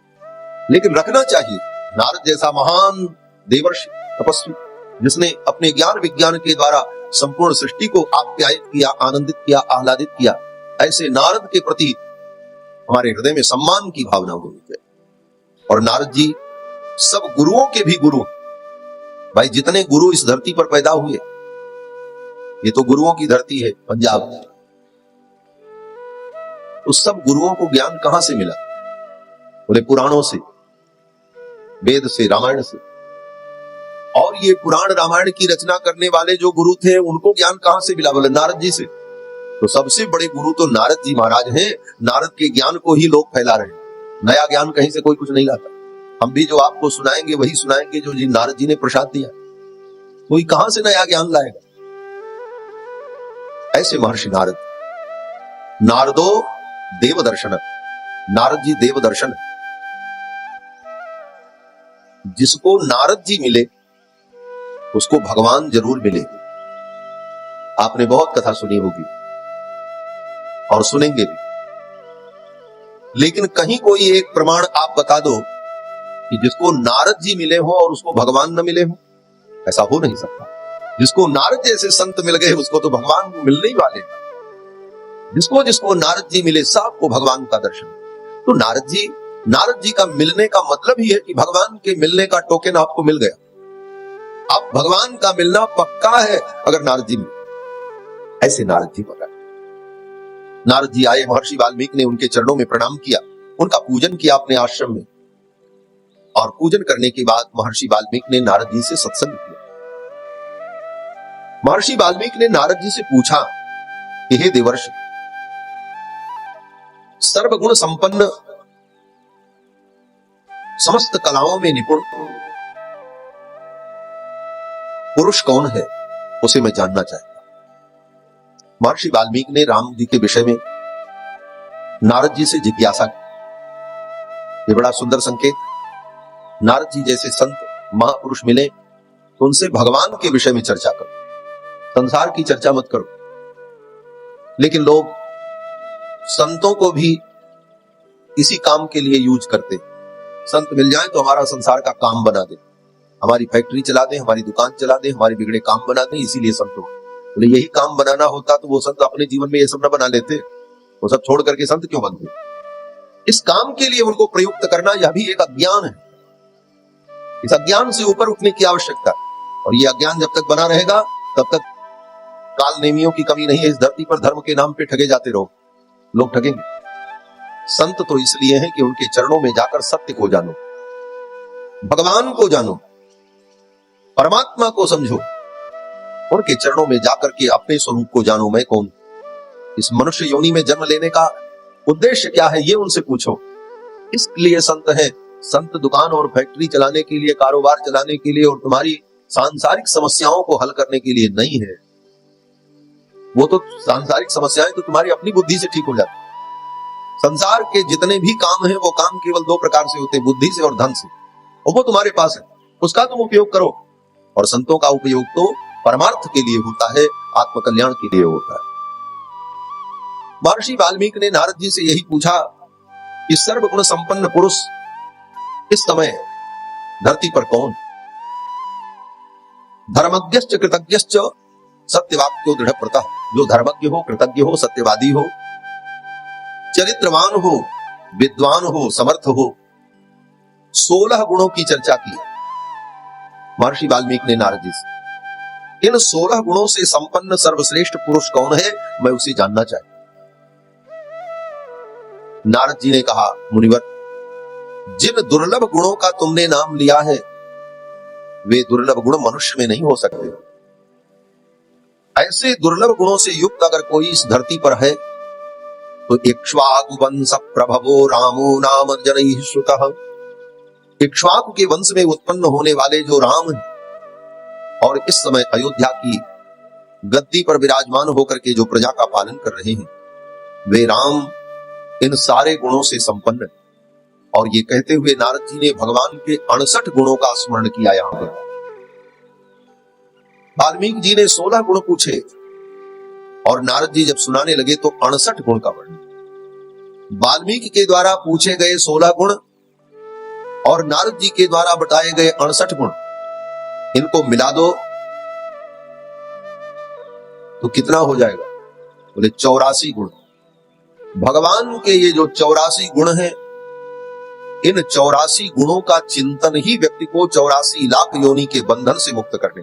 लेकिन रखना चाहिए। नारद जैसा महान देवर्षि तपस्वी, जिसने अपने ज्ञान विज्ञान के द्वारा संपूर्ण सृष्टि को आप्यायित किया, आनंदित किया, आह्लादित किया, ऐसे नारद के प्रति हमारे हृदय में सम्मान की भावना होनी चाहिए। और नारद जी सब गुरुओं के भी गुरु। भाई जितने गुरु इस धरती पर पैदा हुए, ये तो गुरुओं की धरती है पंजाब। उस सब गुरुओं को ज्ञान कहां से मिला? बोले पुराणों से, वेद से, रामायण से। और ये पुराण रामायण की रचना करने वाले जो गुरु थे, उनको ज्ञान कहां से मिला? बोले नारद जी से। तो सबसे बड़े गुरु तो नारद जी महाराज हैं। नारद के ज्ञान को ही लोग फैला रहे हैं। नया ज्ञान कहीं से कोई कुछ नहीं लाता। हम भी जो आपको सुनाएंगे वही सुनाएंगे जो जी नारद जी ने प्रसाद दिया। कोई कहां से नया ज्ञान लाएगा? ऐसे महर्षि नारद। नारदो देवदर्शन, नारद जी देवदर्शन। जिसको नारद जी मिले उसको भगवान जरूर मिलेगी। आपने बहुत कथा सुनी होगी और सुनेंगे भी, लेकिन कहीं कोई एक प्रमाण आप बता दो कि जिसको नारद जी मिले हो और उसको भगवान न मिले हो। ऐसा हो नहीं सकता। जिसको नारद जैसे संत मिल गए उसको तो भगवान को मिलने ही वाले। जिसको जिसको नारद जी मिले सबको भगवान का दर्शन। तो नारद जी का मिलने का मतलब ही है कि भगवान के मिलने का टोकन आपको मिल गया। अब भगवान का मिलना पक्का है अगर नारद जी मिले। ऐसे नारद जी पकड़। नारद जी आए, महर्षि वाल्मीकि ने उनके चरणों में प्रणाम किया, उनका पूजन किया अपने आश्रम में। और पूजन करने के बाद महर्षि वाल्मीकि ने नारद जी से सत्संग किया। महर्षि वाल्मीकि ने नारद जी से पूछा कि हे देवर्षि, सर्वगुण संपन्न, समस्त कलाओं में निपुण पुरुष कौन है? उसे मैं जानना चाहता। महर्षि वाल्मीकि ने राम जी के विषय में नारद जी से जिज्ञासा की। ये बड़ा सुंदर संकेत। नारद जी जैसे संत महापुरुष मिले तो उनसे भगवान के विषय में चर्चा करो, संसार की चर्चा मत करो। लेकिन लोग संतों को भी इसी काम के लिए यूज करते। संत मिल जाए तो हमारा संसार का काम बना दे, हमारी फैक्ट्री चला दे, हमारी दुकान चला दे, हमारे बिगड़े काम बना दे, इसीलिए संत हो। बोले यही काम बनाना होता तो वो संत अपने जीवन में ये सब न बना लेते, वो सब छोड़ करके संत क्यों बनते? इस काम के लिए उनको प्रयुक्त करना यह भी एक अज्ञान है। इस अज्ञान से ऊपर उठने की आवश्यकता। और ये अज्ञान जब तक बना रहेगा तब तक काल नेमियों की कमी नहीं है। इस धरती पर धर्म के नाम पे ठगे जाते रहो, लोग ठगेंगे। संत तो इसलिए हैं कि उनके चरणों में जाकर सत्य को जानो, भगवान को जानो, परमात्मा को समझो। उनके चरणों में जाकर के अपने स्वरूप को जानो, मैं कौन, इस मनुष्य योनि में जन्म लेने का उद्देश्य क्या है, ये उनसे पूछो। इसलिए संत है। संत दुकान और फैक्ट्री चलाने के लिए, कारोबार चलाने के लिए और तुम्हारी सांसारिक समस्याओं को हल करने के लिए नहीं है। वो तो सांसारिक समस्याएं तो तुम्हारी अपनी बुद्धि से ठीक हो जाती। संसार के जितने भी काम हैं वो काम केवल दो प्रकार से होते हैं, बुद्धि से और धन से, और वो तुम्हारे पास है, उसका तुम उपयोग करो। और संतों का उपयोग तो परमार्थ के लिए होता है, आत्मकल्याण के लिए होता है। महर्षि वाल्मीकि ने नारद जी से यही पूछा कि सर्वगुण संपन्न पुरुष इस समय धरती पर कौन? धर्मज्ञश्च कृतज्ञश्च सत्यवाक्यो दृढ़व्रतः। जो धर्मज्ञ हो, कृतज्ञ हो, सत्यवादी हो, चरित्रवान हो, विद्वान हो, समर्थ हो। 16 गुणों की चर्चा की महर्षि वाल्मीकि ने नारद जी से। इन 16 गुणों से संपन्न सर्वश्रेष्ठ पुरुष कौन है, मैं उसे जानना चाहता। नारद जी ने कहा, मुनिवर, जिन दुर्लभ गुणों का तुमने नाम लिया है वे दुर्लभ गुण मनुष्य में नहीं हो सकते। ऐसे दुर्लभ गुणों से युक्त अगर कोई इस धरती पर है तो इक्ष्वाकु वंश प्रभवो रामो नाम जनैः श्रुतः। इक्ष्वाकु के वंश में उत्पन्न होने वाले जो राम हैं और इस समय अयोध्या की गद्दी पर विराजमान होकर के जो प्रजा का पालन कर रहे हैं, वे राम इन सारे गुणों से संपन्न। और ये कहते हुए नारद जी ने भगवान के 68 गुणों का स्मरण किया। यहां पर वाल्मीकि जी ने 16 गुण पूछे और नारद जी जब सुनाने लगे तो 68 गुण का वर्णन। वाल्मीकि के द्वारा पूछे गए 16 गुण और नारद जी के द्वारा बताए गए 68 गुण, इनको मिला दो तो कितना हो जाएगा? बोले 84 गुण। भगवान के ये जो 84 गुण हैं, इन 84 गुणों का चिंतन ही व्यक्ति को 84 लाख योनि के बंधन से मुक्त करने।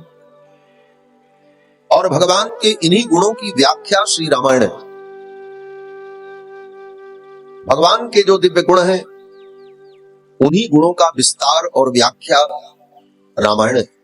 और भगवान के इन्हीं गुणों की व्याख्या श्री रामायण है। भगवान के जो दिव्य गुण हैं, उन्हीं गुणों का विस्तार और व्याख्या रामायण है।